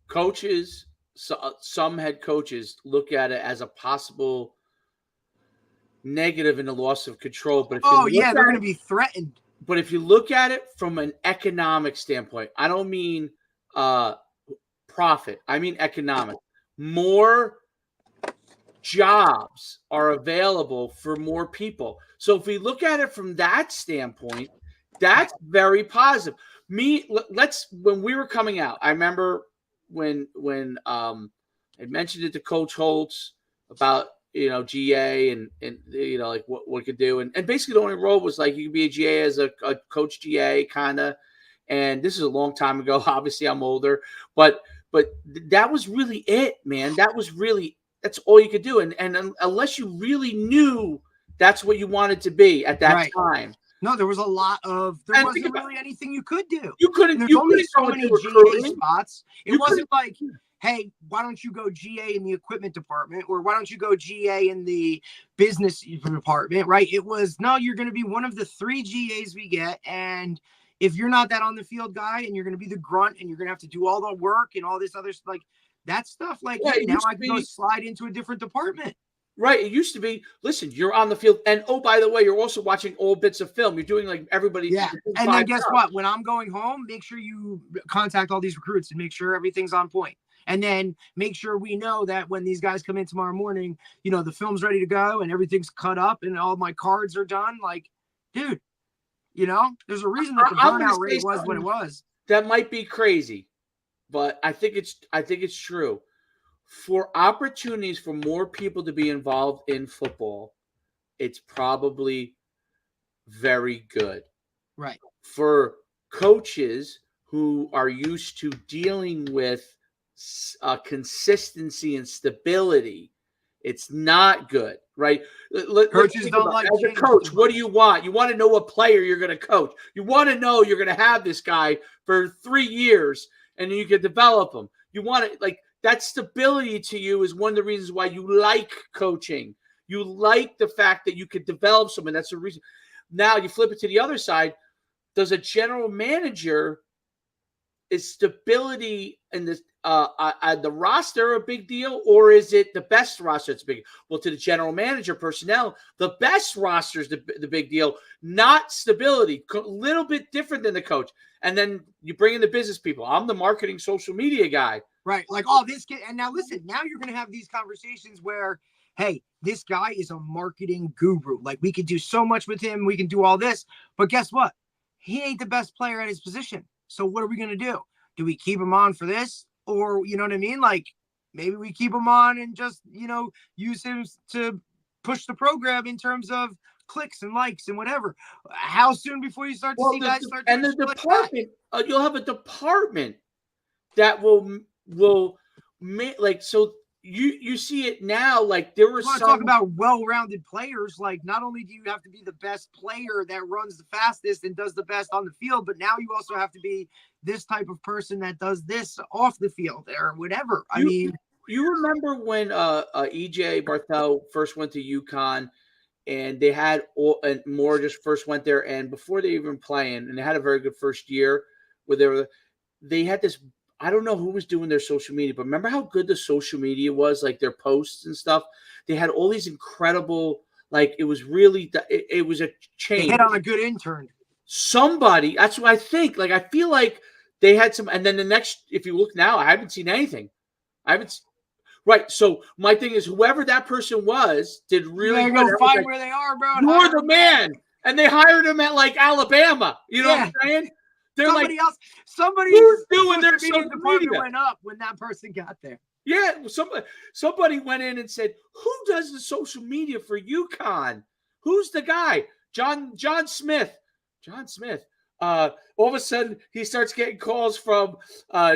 coaches, some head coaches look at it as a possible negative in the loss of control. But if they're going to be threatened. But if you look at it from an economic standpoint, I don't mean profit. I mean economic. More jobs are available for more people. So if we look at it from that standpoint, that's very positive. When we were coming out, I remember when I mentioned it to Coach Holtz about, GA and like what we could do. And basically the only role was like, you could be a GA as a coach GA kind of. And this is a long time ago. Obviously I'm older, but that was really it, man. That's all you could do. And unless you really knew that's what you wanted to be at that time. No, there was a lot of, there wasn't really anything you could do. You couldn't, there's only so many GA spots. It wasn't like, hey, why don't you go GA in the equipment department? Or why don't you go GA in the business department, right? It was, no, you're going to be one of the 3 GAs we get. And if you're not that on the field guy, and you're going to be the grunt, and you're going to have to do all the work and all this other stuff, like that stuff, like, now I can go slide into a different department. Right. It used to be, listen, you're on the field. And, oh, by the way, you're also watching all bits of film. You're doing like everybody. Yeah. And then guess what? When I'm going home, make sure you contact all these recruits and make sure everything's on point. And then make sure we know that when these guys come in tomorrow morning, the film's ready to go and everything's cut up and all my cards are done. Like, dude, there's a reason that the burnout rate was what it was. That might be crazy, but I think it's true. For opportunities for more people to be involved in football, it's probably very good. Right. For coaches who are used to dealing with consistency and stability, it's not good, right? Coaches don't like as a coach. What do you want? You want to know what player you're going to coach. You want to know you're going to have this guy for 3 years, and then you can develop him. You want it like. That stability to you is one of the reasons why you like coaching. You like the fact that you could develop someone. That's the reason. Now you flip it to the other side. Does a general manager, is stability in the roster a big deal, or is it the best roster that's big? Well, to the general manager personnel, the best roster is the big deal, not stability. A little bit different than the coach. And then you bring in the business people. I'm the marketing social media guy. Right. Like, oh, this kid. And now listen, now you're going to have these conversations where, hey, this guy is a marketing guru. Like, we could do so much with him. We can do all this. But guess what? He ain't the best player at his position. So what are we going to do? Do we keep him on for this? Or, you know what I mean? Like, maybe we keep him on and just, use him to push the program in terms of clicks and likes and whatever. How soon before you start to see guys start doing the shit like that? department, you'll have a department that will make, like, so you see it now. Like, there were You want to some talk about well-rounded players. Like, not only do you have to be the best player that runs the fastest and does the best on the field, but now you also have to be this type of person that does this off the field or whatever. You remember when EJ Barthel first went to UConn, and they had and Moore just first went there, and before they even playing, and they had a very good first year where they had this. I don't know who was doing their social media, but remember how good the social media was, like their posts and stuff. They had all these incredible, like, it was really it was a change. They hit on a good intern. Somebody, that's what I think. Like, I feel like they had some, and then the next, if you look now, I haven't seen anything. Right. So my thing is, whoever that person was did really good. Go find where they are, bro. You're the man. And they hired him at, like, Alabama. You know what I'm saying? They're somebody who's doing their social department went up when that person got there. Yeah, somebody went in and said, "Who does the social media for UConn? Who's the guy?" John Smith. John Smith. All of a sudden, he starts getting calls from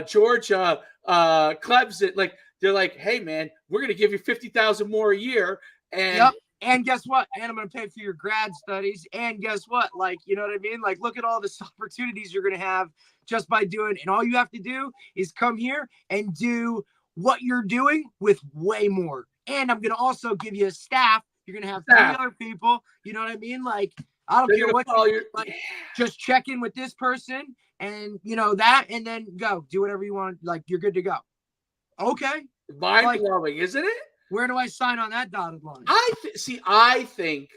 Georgia, Clemson. Like, they're like, "Hey, man, we're going to give you $50,000 more a year." And yep. And guess what? And I'm going to pay for your grad studies. And guess what? Like, you know what I mean? Like, look at all the opportunities you're going to have just by doing. And all you have to do is come here and do what you're doing with way more. And I'm going to also give you a staff. You're going to have 3 other people. You know what I mean? Like, I don't care what just check in with this person and, that, and then go do whatever you want. Like, you're good to go. Okay. Mind-blowing, isn't it? Where do I sign on that dotted line? I think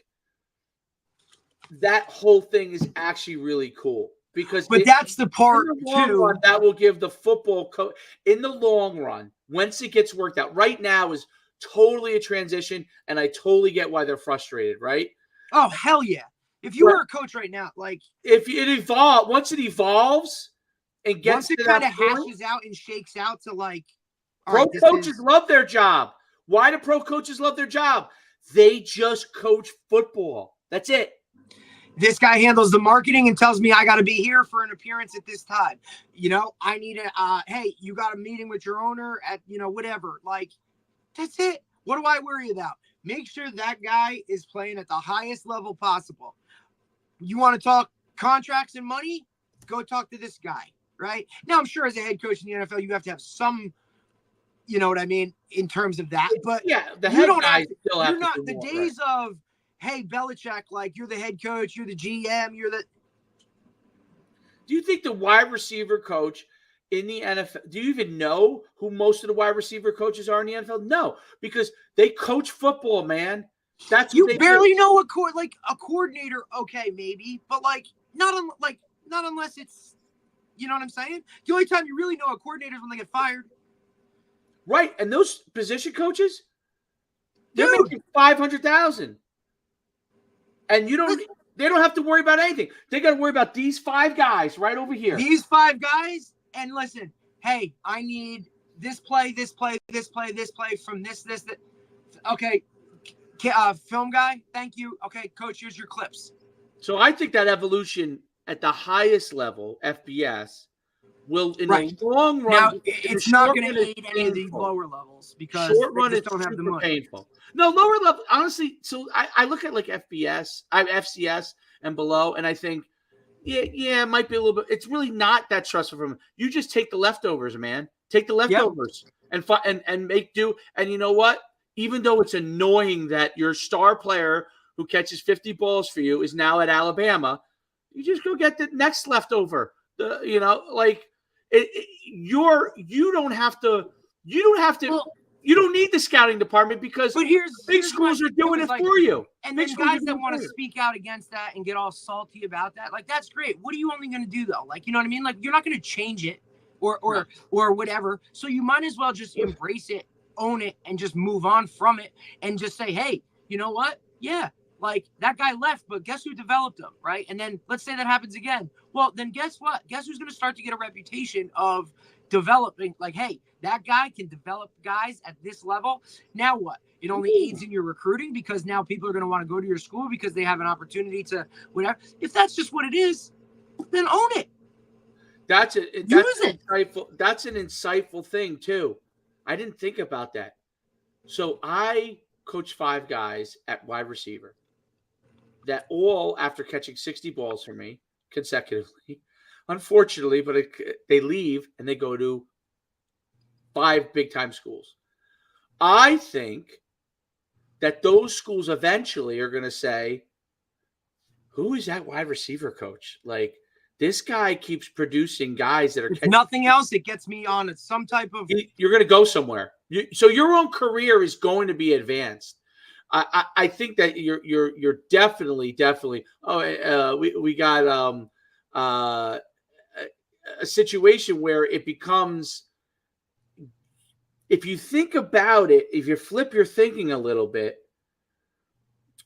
that whole thing is actually really cool because, that's the part in the long run, that will give the football coach in the long run, once it gets worked out. Right now is totally a transition, and I totally get why they're frustrated. Right? Oh, hell yeah! If you were a coach right now, like, if it once it evolves and gets once it kind of hashes out and shakes out to, like, pro coaches love their job. Why do pro coaches love their job? They just coach football. That's it. This guy handles the marketing and tells me I got to be here for an appearance at this time. I need hey, you got a meeting with your owner at, whatever. Like, that's it. What do I worry about? Make sure that guy is playing at the highest level possible. You want to talk contracts and money? Go talk to this guy, right? Now, I'm sure as a head coach in the NFL, you have to have some, you know what I mean, in terms of that. But yeah, the head guys still have to do the more, days of, hey, Belichick, like, you're the head coach, you're the GM, you're the. Do you think the wide receiver coach in the NFL, do you even know who most of the wide receiver coaches are in the NFL? No, because they coach football, man. That's you what they barely do. know a coordinator. Okay, maybe, but not unless it's, you know what I'm saying? The only time you really know a coordinator is when they get fired. Right, and those position coaches, they're making $500,000, and they don't have to worry about anything. They got to worry about these 5 guys right over here. These 5 guys, and listen, hey, I need this play, this play, this play, this play from this. Okay, film guy, thank you. Okay, coach, here's your clips. So I think that evolution at the highest level, FBS, will in the long run. Now, it's not going to aid any of the lower levels because short run they just don't have the money. Painful. No, lower level, honestly. So I look at, like, FCS and below, and I think, yeah, it might be a little bit. It's really not that stressful for them. You just take the leftovers, man. Take the leftovers and make do. And you know what? Even though it's annoying that your star player who catches 50 balls for you is now at Alabama, you just go get the next leftover. You don't have to. You don't need the scouting department because big schools are doing it for you. And then guys that want to speak out against that and get all salty about that, like, that's great. What are you only going to do, though? Like, you know what I mean? Like, you're not going to change it. or whatever. So you might as well just embrace it, own it, and just move on from it, and just say, hey, you know what? Yeah, like that guy left, but guess who developed him, right? And then let's say that happens again. Well, then guess what? Guess who's going to start to get a reputation of developing? Like, hey, that guy can develop guys at this level. Now what? It only aids in your recruiting because now people are going to want to go to your school because they have an opportunity to whatever. If that's just what it is, then own it. That's an insightful thing too. I didn't think about that. So I coached 5 guys at wide receiver that all, after catching 60 balls from me consecutively, unfortunately, but they leave and they go to 5 big time schools. I think that those schools eventually are going to say, who is that wide receiver coach? Like, this guy keeps producing guys that are if nothing else, it gets me on some type of. You're going to go somewhere. So your own career is going to be advanced. I think that you're definitely. Oh, we got a situation where it becomes. If you think about it, if you flip your thinking a little bit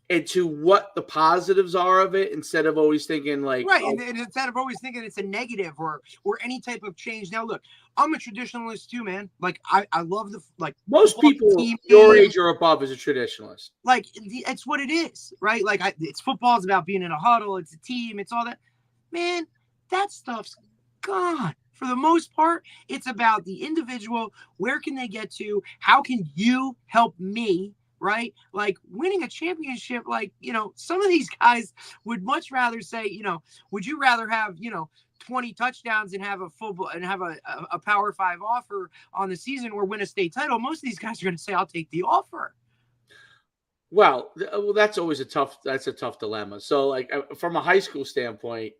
into what the positives are of it, instead of always thinking like, right, and instead of always thinking it's a negative or any type of change. Now, look, I'm a traditionalist too, man. Like I love most people your age or above is a traditionalist. Like it's what it is, right? Like it's football is about being in a huddle. It's a team. It's all that, man. That stuff's gone. For the most part, it's about the individual. Where can they get to? How can you help me? Right? Like winning a championship, like, some of these guys would much rather say, would you rather have, 20 touchdowns and have a Power 5 offer on the season or win a state title? Most of these guys are going to say, I'll take the offer. Well, that's always a tough dilemma. So like from a high school standpoint,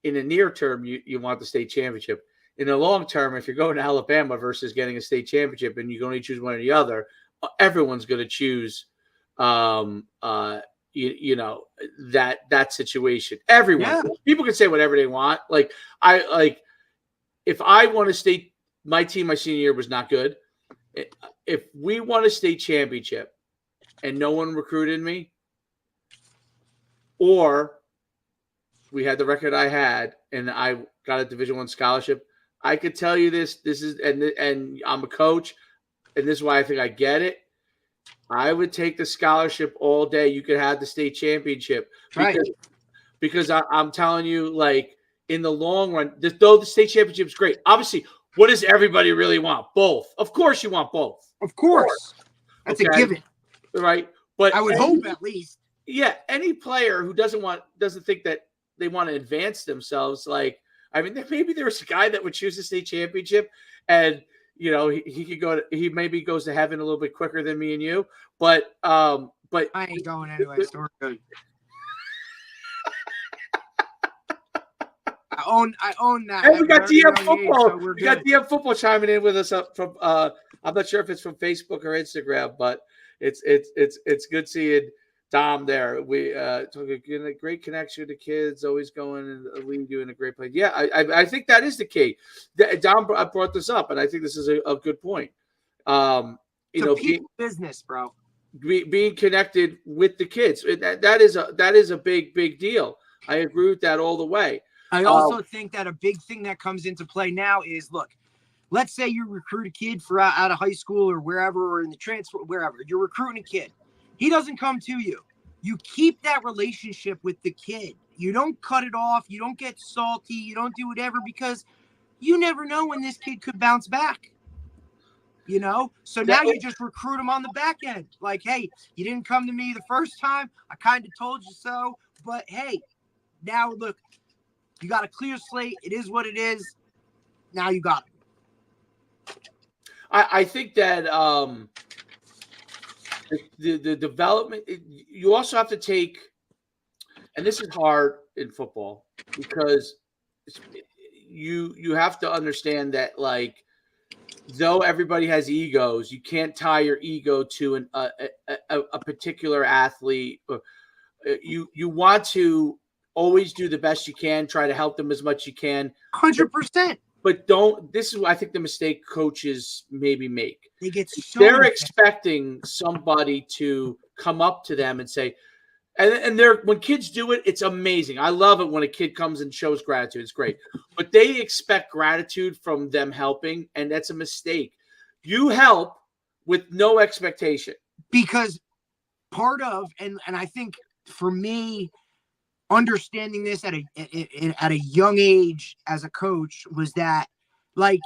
in the near term, you want the state championship. In the long term, if you're going to Alabama versus getting a state championship and you can only choose one or the other, everyone's going to choose, that situation. Everyone, yeah. People can say whatever they want. Like if I won a state, my team my senior year was not good. If we won a state championship and no one recruited me, or we had the record I had and I got a Division I scholarship, I could tell you this is, and I'm a coach, and this is why I think I get it. I would take the scholarship all day. You could have the state championship. Because I'm telling you, like, in the long run, though the state championship is great, obviously, what does everybody really want? Both. Of course you want both. Of course. That's a given. Right? But I would hope at least. Yeah, any player who doesn't think that they want to advance themselves, like, I mean, maybe there's a guy that would choose the state championship, and he could go. He maybe goes to heaven a little bit quicker than me and you, but I ain't going anyway. So we're good. I own that. Hey, we got DM football. We got DM football chiming in with us up from. I'm not sure if it's from Facebook or Instagram, but it's good seeing Dom there. We getting a great connection to kids, always going and leading you in a great place. Yeah, I think that is the key. Dom brought this up, and I think this is a good point. People business, bro. Being connected with the kids, that is a big deal. I agree with that all the way. I also think that a big thing that comes into play now is, look, let's say you recruit a kid out of high school or wherever, or in the transfer, wherever. You're recruiting a kid. He doesn't come to you. You keep that relationship with the kid. You don't cut it off. You don't get salty. You don't do whatever, because you never know when this kid could bounce back. So now you just recruit him on the back end. Like, hey, you didn't come to me the first time. I kind of told you so. But, hey, now look, you got a clear slate. It is what it is. Now you got it. I think that the development, you also have to take, and this is hard in football, because you have to understand that, like, though everybody has egos, you can't tie your ego to a particular athlete. You want to always do the best you can, try to help them as much as you can. 100%. but don't. This is what I think the mistake coaches maybe make. They get so They're defensive. expecting somebody to come up to them and say, and they're when kids do it, it's amazing. I love it when a kid comes and shows gratitude. It's great. But they expect gratitude from them helping, and that's a mistake. You help with no expectation. Because part of, and I think for me, understanding this at a young age as a coach was that, like,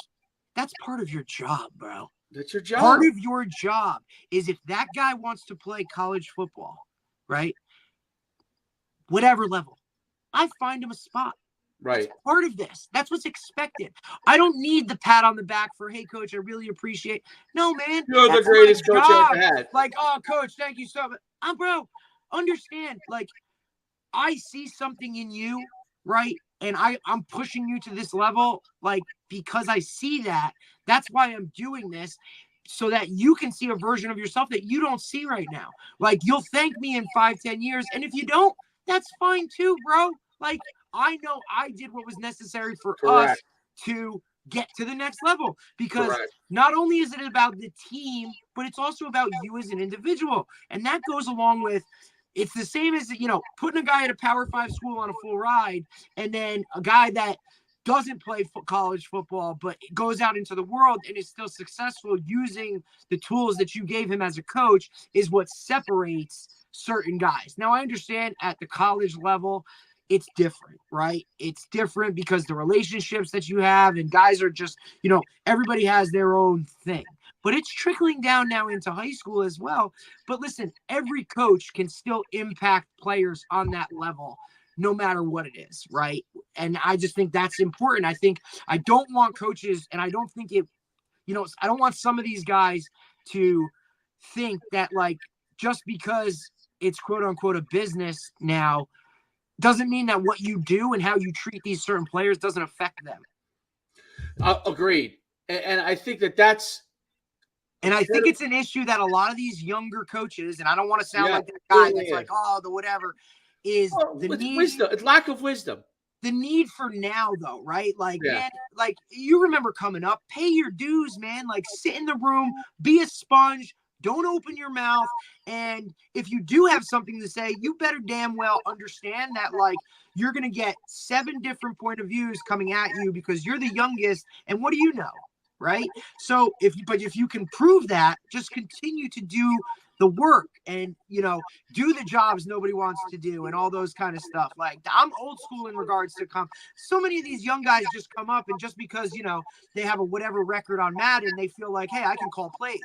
that's part of your job, bro. That's your job. Part of your job is if that guy wants to play college football, right? Whatever level, I find him a spot. Right. That's part of this. That's what's expected. I don't need the pat on the back for, hey, coach, I really appreciate. No, man. You're the greatest coach I ever had. Like, oh, coach, thank you so much. Bro, understand, like, I see something in you, right? And I'm pushing you to this level, like, because I see that. That's why I'm doing this, so that you can see a version of yourself that you don't see right now. Like, you'll thank me in 5-10 years. And if you don't, that's fine too, bro. Like, I know I did what was necessary for us to get to the next level, because not only is it about the team, but it's also about you as an individual. And that goes along with, it's the same as, putting a guy at a Power 5 school on a full ride, and then a guy that doesn't play college football, but goes out into the world and is still successful using the tools that you gave him as a coach, is what separates certain guys. Now, I understand at the college level, it's different, right? It's different because the relationships that you have, and guys are just, everybody has their own thing. But it's trickling down now into high school as well. But listen, every coach can still impact players on that level, no matter what it is, right? And I just think that's important. I don't want coaches, and I don't think I don't want some of these guys to think that, like, just because it's quote unquote a business now, doesn't mean that what you do and how you treat these certain players doesn't affect them. Agreed. And I think that's. And I think it's an issue that a lot of these younger coaches, and I don't want to sound like that guy that's like, oh, the whatever, is the need. Wisdom. It's lack of wisdom. The need for now, though, right? Like, man, like, you remember coming up, pay your dues, man. Like, sit in the room, be a sponge. Don't open your mouth. And if you do have something to say, you better damn well understand that, like, you're going to get 7 different point of views coming at you because you're the youngest. And what do you know? Right. So if you can prove that, just continue to do the work and, do the jobs nobody wants to do and all those kind of stuff. Like, I'm old school in regards to so many of these young guys just come up, and just because, they have a whatever record on Madden, they feel like, hey, I can call plays.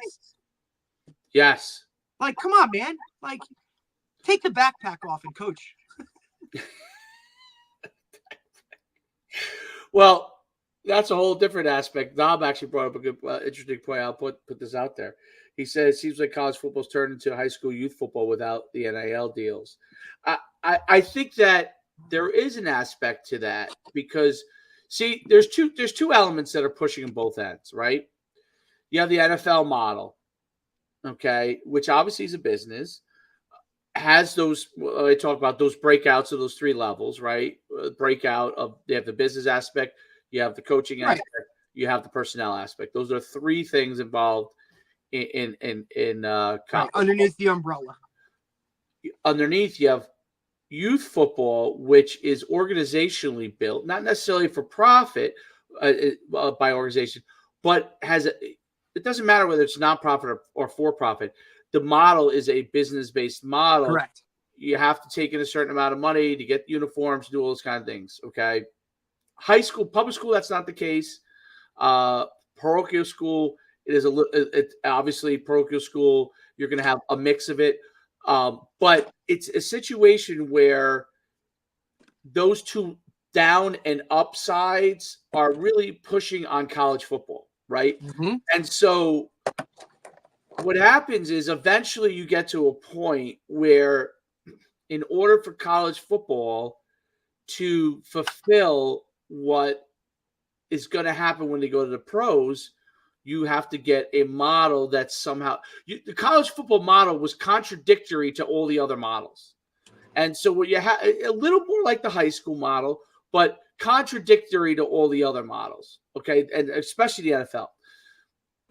Yes. Like, come on, man. Like, take the backpack off and coach. Well, that's a whole different aspect. Dom actually brought up a good, interesting point. I'll put this out there. He said it seems like college football's turned into high school youth football without the NIL deals. I think that there is an aspect to that because, see, there's two elements that are pushing on both ends, right? You have the NFL model, okay, which obviously is a business, has those, I talk about those breakouts of those 3 levels, right? Breakout of, they have the business aspect, you have the coaching aspect, you have the personnel aspect. Those are 3 things involved in college. Underneath the umbrella. Underneath, you have youth football, which is organizationally built, not necessarily for profit by organization, but it doesn't matter whether it's nonprofit or for profit. The model is a business-based model. Correct. You have to take in a certain amount of money to get uniforms, do all those kind of things. Okay. High school, public school, that's not the case. Parochial school, it is obviously parochial school. You're going to have a mix of it. But it's a situation where those 2 down and up sides are really pushing on college football, right? Mm-hmm. And so what happens is eventually you get to a point where in order for college football to fulfill what is going to happen when they go to the pros, you have to get a model that somehow the college football model was contradictory to all the other models. And so what you have a little more like the high school model, but contradictory to all the other models. Okay, and especially the NFL.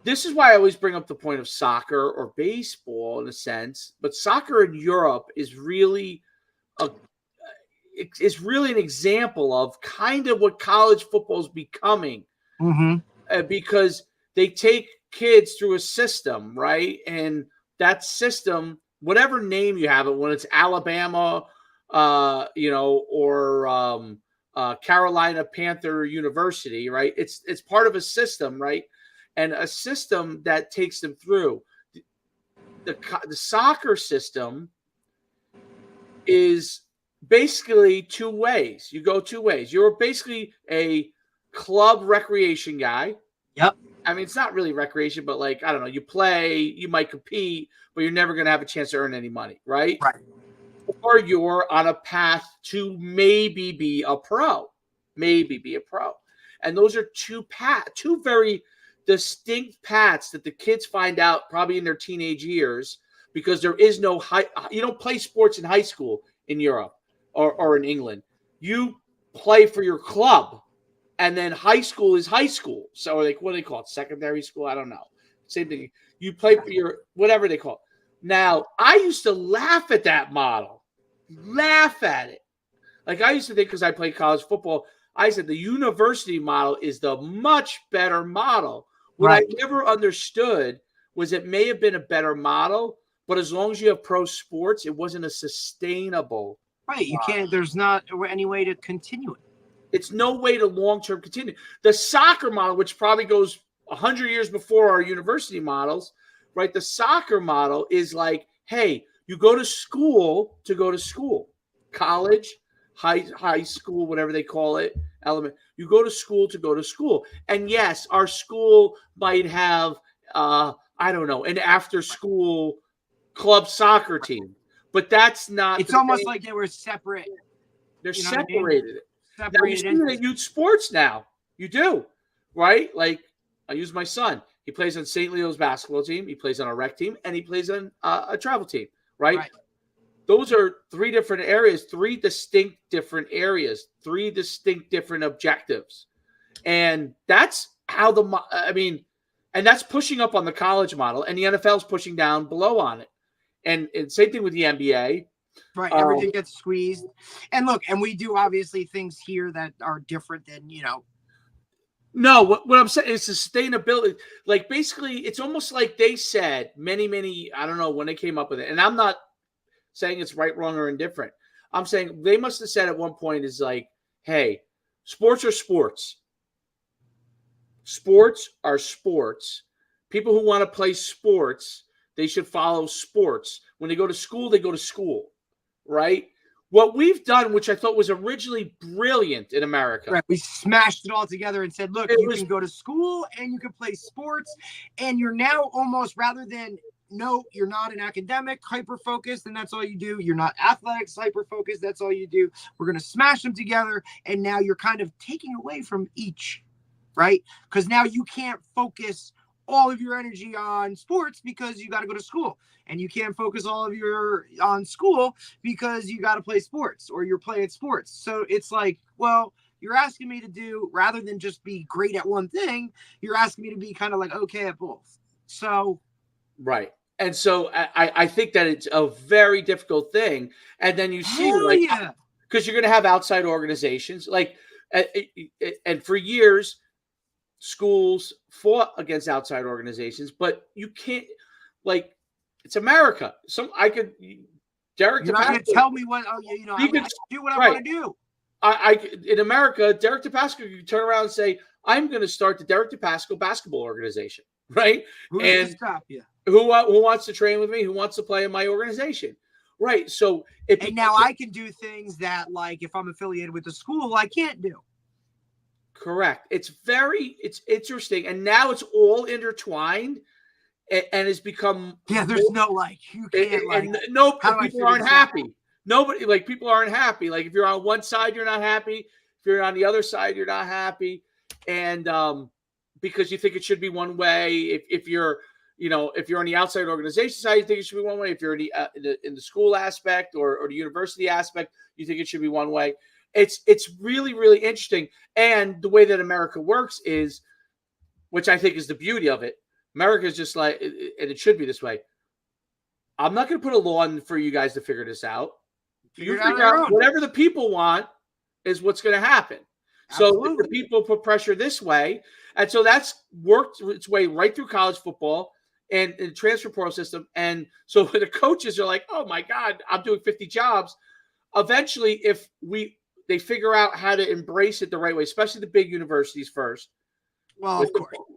This is why I always bring up the point of soccer or baseball in a sense, but soccer in Europe is really an example of kind of what college football is becoming, because they take kids through a system, right? And that system, whatever name you have it, when it's Alabama, or Carolina Panther University, right? It's part of a system, right? And a system that takes them through. The soccer system is basically two ways. You go two ways. You're basically a club recreation guy. Yep. I mean, it's not really recreation, but like, I don't know, you play, you might compete, but you're never going to have a chance to earn any money, right? Right. Or you're on a path to maybe be a pro. And those are two very distinct paths that the kids find out probably in their teenage years, because there is no you don't play sports in high school in Europe or in England. You play for your club, and then high school is high school. So like, what do they call it? Secondary school? I don't know. Same thing. You play for your whatever they call it. Now, I used to laugh at that model. Laugh at it. Like, I used to think, because I played college football, I said the university model is the much better model. What I never understood was it may have been a better model, but as long as you have pro sports, it wasn't a sustainable. Right. You can't, there's not any way to continue it. It's no way to long-term continue. The soccer model, which probably goes 100 years before our university models, right? The soccer model is like, hey, you go to school to go to school, college, high school, whatever they call it, element. You go to school to go to school. And yes, our school might have, I don't know, an after-school club soccer team, but that's not. It's almost like they were separate. They're separated. Now you see that in youth sports now. You do, right? Like, I use my son. He plays on St. Leo's basketball team. He plays on a rec team, and he plays on a travel team, right? Those are three different areas, three distinct different areas, three distinct different objectives. And that's how and that's pushing up on the college model, and the NFL is pushing down below on it. And same thing with the NBA. Right. Everything gets squeezed. And look, and we do obviously things here that are different than, No, what I'm saying is sustainability. Like, basically, it's almost like they said many, I don't know when they came up with it. And I'm not saying it's right, wrong, or indifferent. I'm saying they must have said at one point is like, hey, sports are sports. Sports are sports. People who want to play sports, they should follow sports. When they go to school, they go to school. Right? What we've done, which I thought was originally brilliant in America. Right. We smashed it all together and said, look, you can go to school and you can play sports. And you're now almost, rather than, no, you're not an academic, hyper-focused, and that's all you do. You're not athletics, hyper-focused, that's all you do. We're going to smash them together. And now you're kind of taking away from each, right? Because now you can't focus all of your energy on sports because you got to go to school, and you can't focus all of your on school because you got to play sports or you're playing sports. So it's like, well, you're asking me to do, rather than just be great at one thing, you're asking me to be kind of like okay at both. So right. And so I think that it's a very difficult thing. And then you see, because you're going to have outside organizations, like, and for years, schools fought against outside organizations, but you can't, like, it's America. Derek You're not going to tell me what, I do what I want to do. In America, Derek Depascale, you turn around and say, I'm going to start the Derek Depascale basketball organization, right? Who's to stop you? Who wants to train with me? Who wants to play in my organization? Right. So now I can do things that, like, if I'm affiliated with the school, I can't do. Correct. It's interesting. And now it's all intertwined and it's become. Yeah, there's no, like, you can't, like. And no, people aren't happy. Nobody, like, people aren't happy. Like, if you're on one side, you're not happy. If you're on the other side, you're not happy. And because you think it should be one way. If you're on the outside organization side, you think it should be one way. If you're in the school aspect or the university aspect, you think it should be one way. it's really, really interesting. And the way that America works is, which I think is the beauty of it. America is just like, and it should be this way. I'm not going to put a law in for you guys to figure this out. You figure out whatever the people want is what's going to happen. So if the people put pressure this way, and so that's worked its way right through college football and the transfer portal system. And so the coaches are like, oh my God, I'm doing 50 jobs. Eventually, if they figure out how to embrace it the right way, especially the big universities first,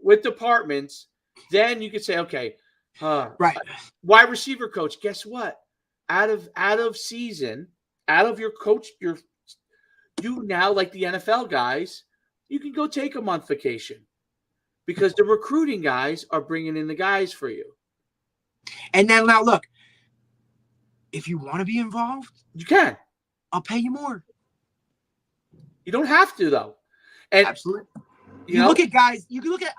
with departments, then you could say, okay, right. Wide receiver coach, guess what? Out of season, out of your coach, you now, like the NFL guys, you can go take a month vacation because the recruiting guys are bringing in the guys for you. And then now look, if you want to be involved, you can. I'll pay you more. You don't have to though. And absolutely. You look at guys,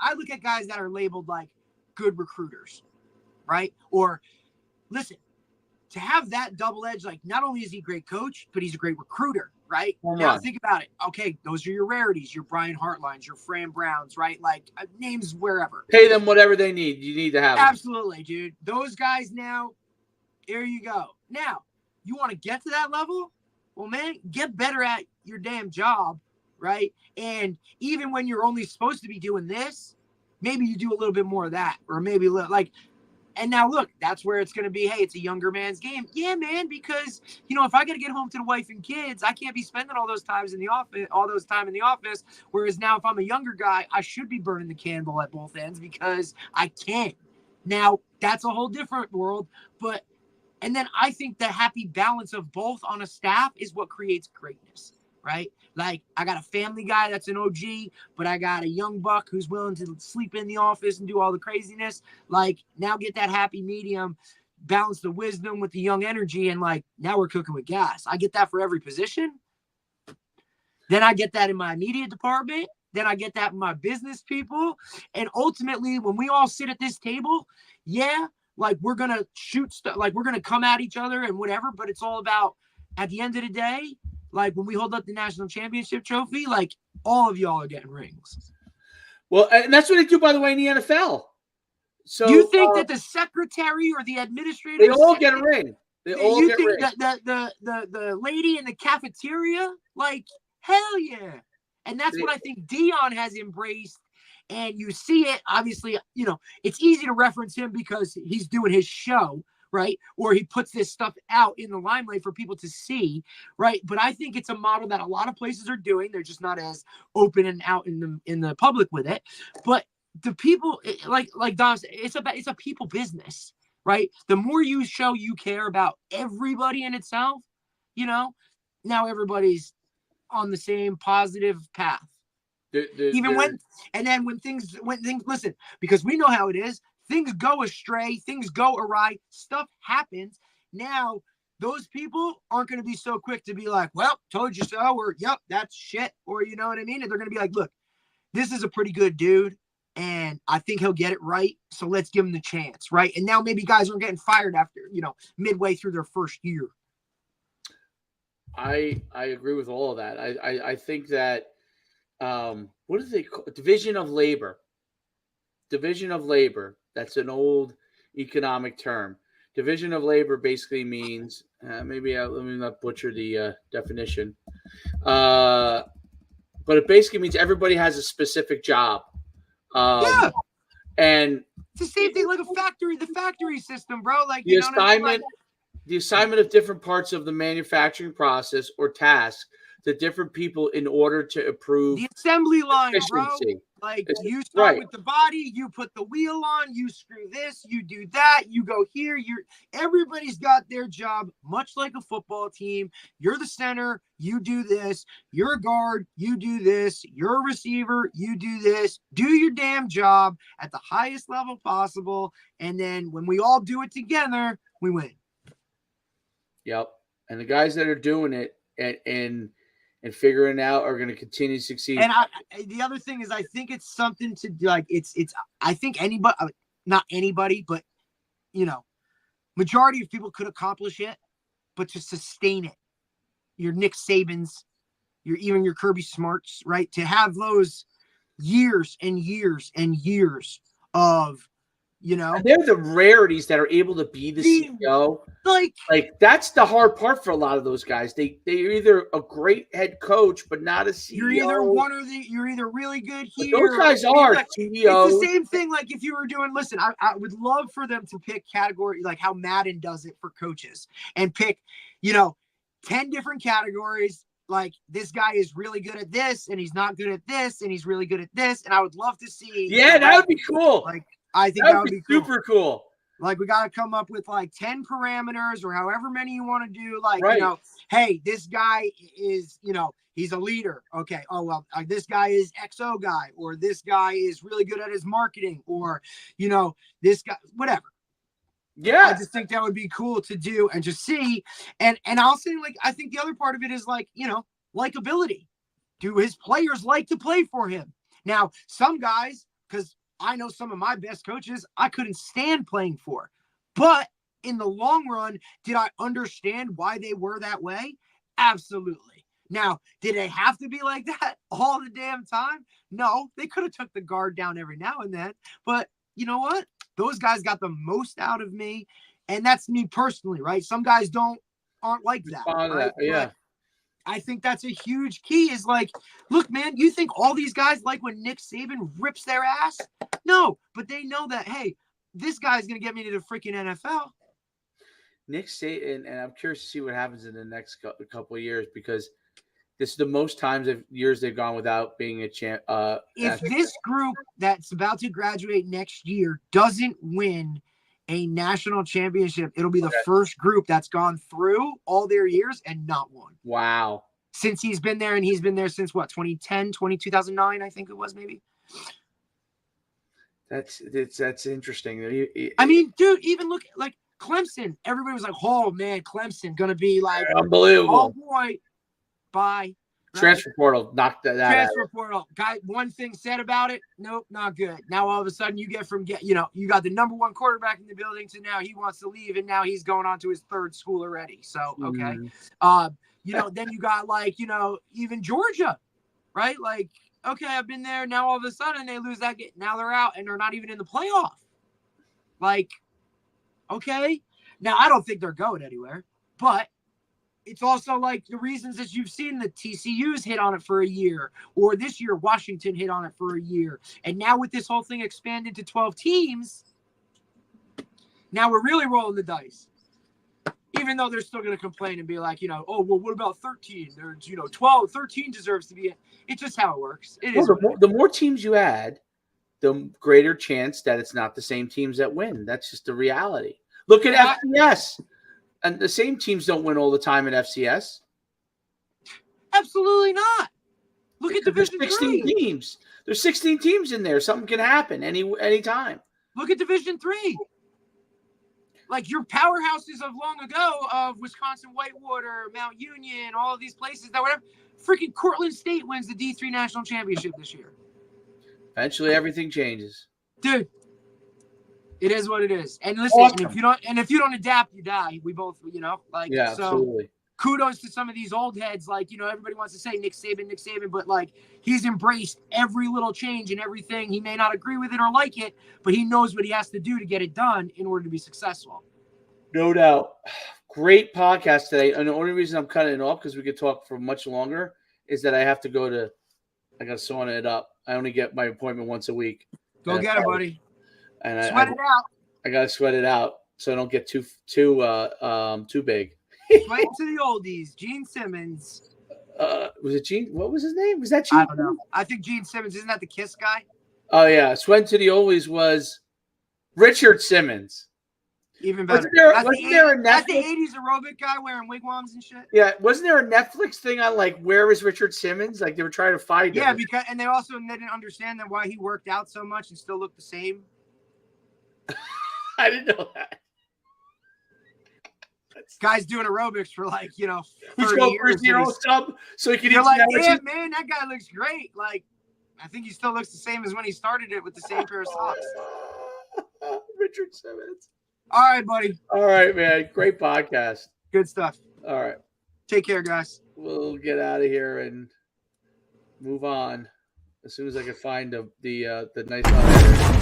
I look at guys that are labeled like good recruiters, right? Or listen, to have that double edge, like not only is he a great coach, but he's a great recruiter, right? Now think about it. Okay, those are your rarities, your Brian Hartlines, your Fran Browns, right? Like names wherever. Pay them whatever they need. You need to have absolutely, dude. Those guys now, here you go. Now, you want to get to that level? Well, man, get better at your damn job, right? And even when you're only supposed to be doing this, maybe you do a little bit more of that, or maybe like. And now look, that's where it's going to be. Hey, it's a younger man's game. Yeah, man, because if I got to get home to the wife and kids, I can't be spending all those time in the office. Whereas now, if I'm a younger guy, I should be burning the candle at both ends because I can. Now that's a whole different world, and then I think the happy balance of both on a staff is what creates greatness, right? Like I got a family guy that's an OG, but I got a young buck who's willing to sleep in the office and do all the craziness. Like now get that happy medium, balance the wisdom with the young energy. And like, now we're cooking with gas. I get that for every position. Then I get that in my immediate department. Then I get that in my business people. And ultimately, when we all sit at this table, like we're going to shoot stuff, like we're going to come at each other and whatever, but it's all about at the end of the day, like when we hold up the national championship trophy, like all of y'all are getting rings. Well, and that's what they do, by the way, in the NFL. So you think that the secretary or the administrator, they all get a ring. They all get think rings. The lady in the cafeteria, like hell yeah. And that's what I think Dion has embraced. And you see it, obviously, it's easy to reference him because he's doing his show, right? Or he puts this stuff out in the limelight for people to see, right? But I think it's a model that a lot of places are doing. They're just not as open and out in the public with it. But the people, like Don said, it's a people business, right? The more you show you care about everybody in itself, now everybody's on the same positive path. When things listen, because we know how it is, things go astray, things go awry, stuff happens. Now those people aren't going to be so quick to be like, well, told you so, or yep, that's shit, or you know what I mean? And they're going to be like, look, this is a pretty good dude and I think he'll get it right, so let's give him the chance, right? And now maybe guys aren't getting fired after midway through their first year. I agree with all of that. I think that what do they call division of labor? Division of labor. That's an old economic term. Division of labor basically means let me not butcher the definition, but it basically means everybody has a specific job. And it's the same thing like the factory system, bro. Like the assignment of different parts of the manufacturing process or task to different people in order to improve the assembly line, efficiency. Bro. Like you start with the body, you put the wheel on, you screw this, you do that, you go here. Everybody's got their job, much like a football team. You're the center, you do this. You're a guard, you do this. You're a receiver, you do this. Do your damn job at the highest level possible, and then when we all do it together, we win. Yep, and the guys that are doing it and figuring it out are going to continue to succeed. And the other thing is, I think it's something to like. I think anybody, not anybody, but majority of people could accomplish it, but to sustain it, your Nick Sabans, your Kirby Smarts, right? To have those years and years and years of, And they're the rarities that are able to be the CEO. Like that's the hard part for a lot of those guys. They're either a great head coach, but not a CEO. You're either one or you're either really good here. But those guys are CEOs. It's the same thing. Like if you were doing, listen, I would love for them to pick category, like how Madden does it for coaches, and pick, 10 different categories. Like this guy is really good at this, and he's not good at this, and he's really good at this. And I would love to see. Yeah, that would be cool. Like I think that would be super cool. Like we got to come up with like 10 parameters or however many you want to do. Like, right. Hey, this guy is, he's a leader. Okay. Oh, well, this guy is XO guy, or this guy is really good at his marketing, or, this guy, whatever. Yeah. I just think that would be cool to do and just see. And I'll say, like, I think the other part of it is like, likability. Do his players like to play for him? Now, some guys, because I know some of my best coaches I couldn't stand playing for. But in the long run, did I understand why they were that way? Absolutely. Now, did they have to be like that all the damn time? No, they could have took the guard down every now and then. But you know what? Those guys got the most out of me. And that's me personally, right? Some guys aren't like that. Right? Yeah. I think that's a huge key is like, look, man, you think all these guys like when Nick Saban rips their ass? No, but they know that, hey, this guy's going to get me to the freaking NFL. Nick Saban, and I'm curious to see what happens in the next couple of years, because this is the most years they've gone without being a champ. If this group that's about to graduate next year doesn't win a national championship, it'll be the first group that's gone through all their years and not won. Wow. Since he's been there, and he's been there since what, 2010, 2009, I think it was, maybe. That's interesting. I mean, dude, even look like Clemson. Everybody was like, oh man, Clemson gonna be like unbelievable. Oh boy. Bye. Transfer portal knocked that out. Transfer portal. Guy, one thing said about it, nope, not good. Now all of a sudden you you got the number one quarterback in the building, so now he wants to leave, and now he's going on to his third school already. So okay. Then you got like, even Georgia, right? Like, okay, I've been there. Now all of a sudden they lose that game. Now they're out and they're not even in the playoff. Like, okay. Now I don't think they're going anywhere, but it's also like the reasons that you've seen the TCUs hit on it for a year, or this year Washington hit on it for a year. And now with this whole thing expanded to 12 teams, now we're really rolling the dice. Even though they're still going to complain and be like, oh, well, what about 13? There's, 12, 13 deserves to be it. It's just how it works. It is. The more teams you add, the greater chance that it's not the same teams that win. That's just the reality. Look at FCS. And the same teams don't win all the time at FCS. Absolutely not. Look at Division 16 3. teams. There's 16 teams in there. Something can happen any time. Look at Division 3. Like your powerhouses of long ago of Wisconsin Whitewater, Mount Union, all of these places that whatever. Freaking Cortland State wins the D3 national championship this year. Eventually, everything changes, dude. It is what it is. And listen, awesome. if you don't adapt, you die. We both, yeah, so absolutely. Kudos to some of these old heads. Like, everybody wants to say Nick Saban, but like he's embraced every little change and everything. He may not agree with it or like it, but he knows what he has to do to get it done in order to be successful. No doubt. Great podcast today. And the only reason I'm cutting it off, because we could talk for much longer, is that I got to sauna it up. I only get my appointment once a week. Go get it, buddy. And sweat it out. I gotta sweat it out so I don't get too big. Right to the oldies, Gene Simmons. Was it Gene? What was his name? Was that Gene? I don't know. I think Gene Simmons, isn't that the Kiss guy? Oh yeah, sweat to the oldies was Richard Simmons. Even better. Wasn't there a Netflix? That's the 80s aerobic guy wearing wigwams and shit. Yeah, wasn't there a Netflix thing on like where is Richard Simmons? Like they were trying to find him. Yeah, and they didn't understand that why he worked out so much and still looked the same. I didn't know that. Guy's doing aerobics for 30 He's going years. for his sub so he can eat. Like, damn, man, that guy looks great. Like, I think he still looks the same as when he started it with the same pair of socks. Richard Simmons. All right, buddy. All right, man. Great podcast. Good stuff. All right. Take care, guys. We'll get out of here and move on as soon as I can find the nice.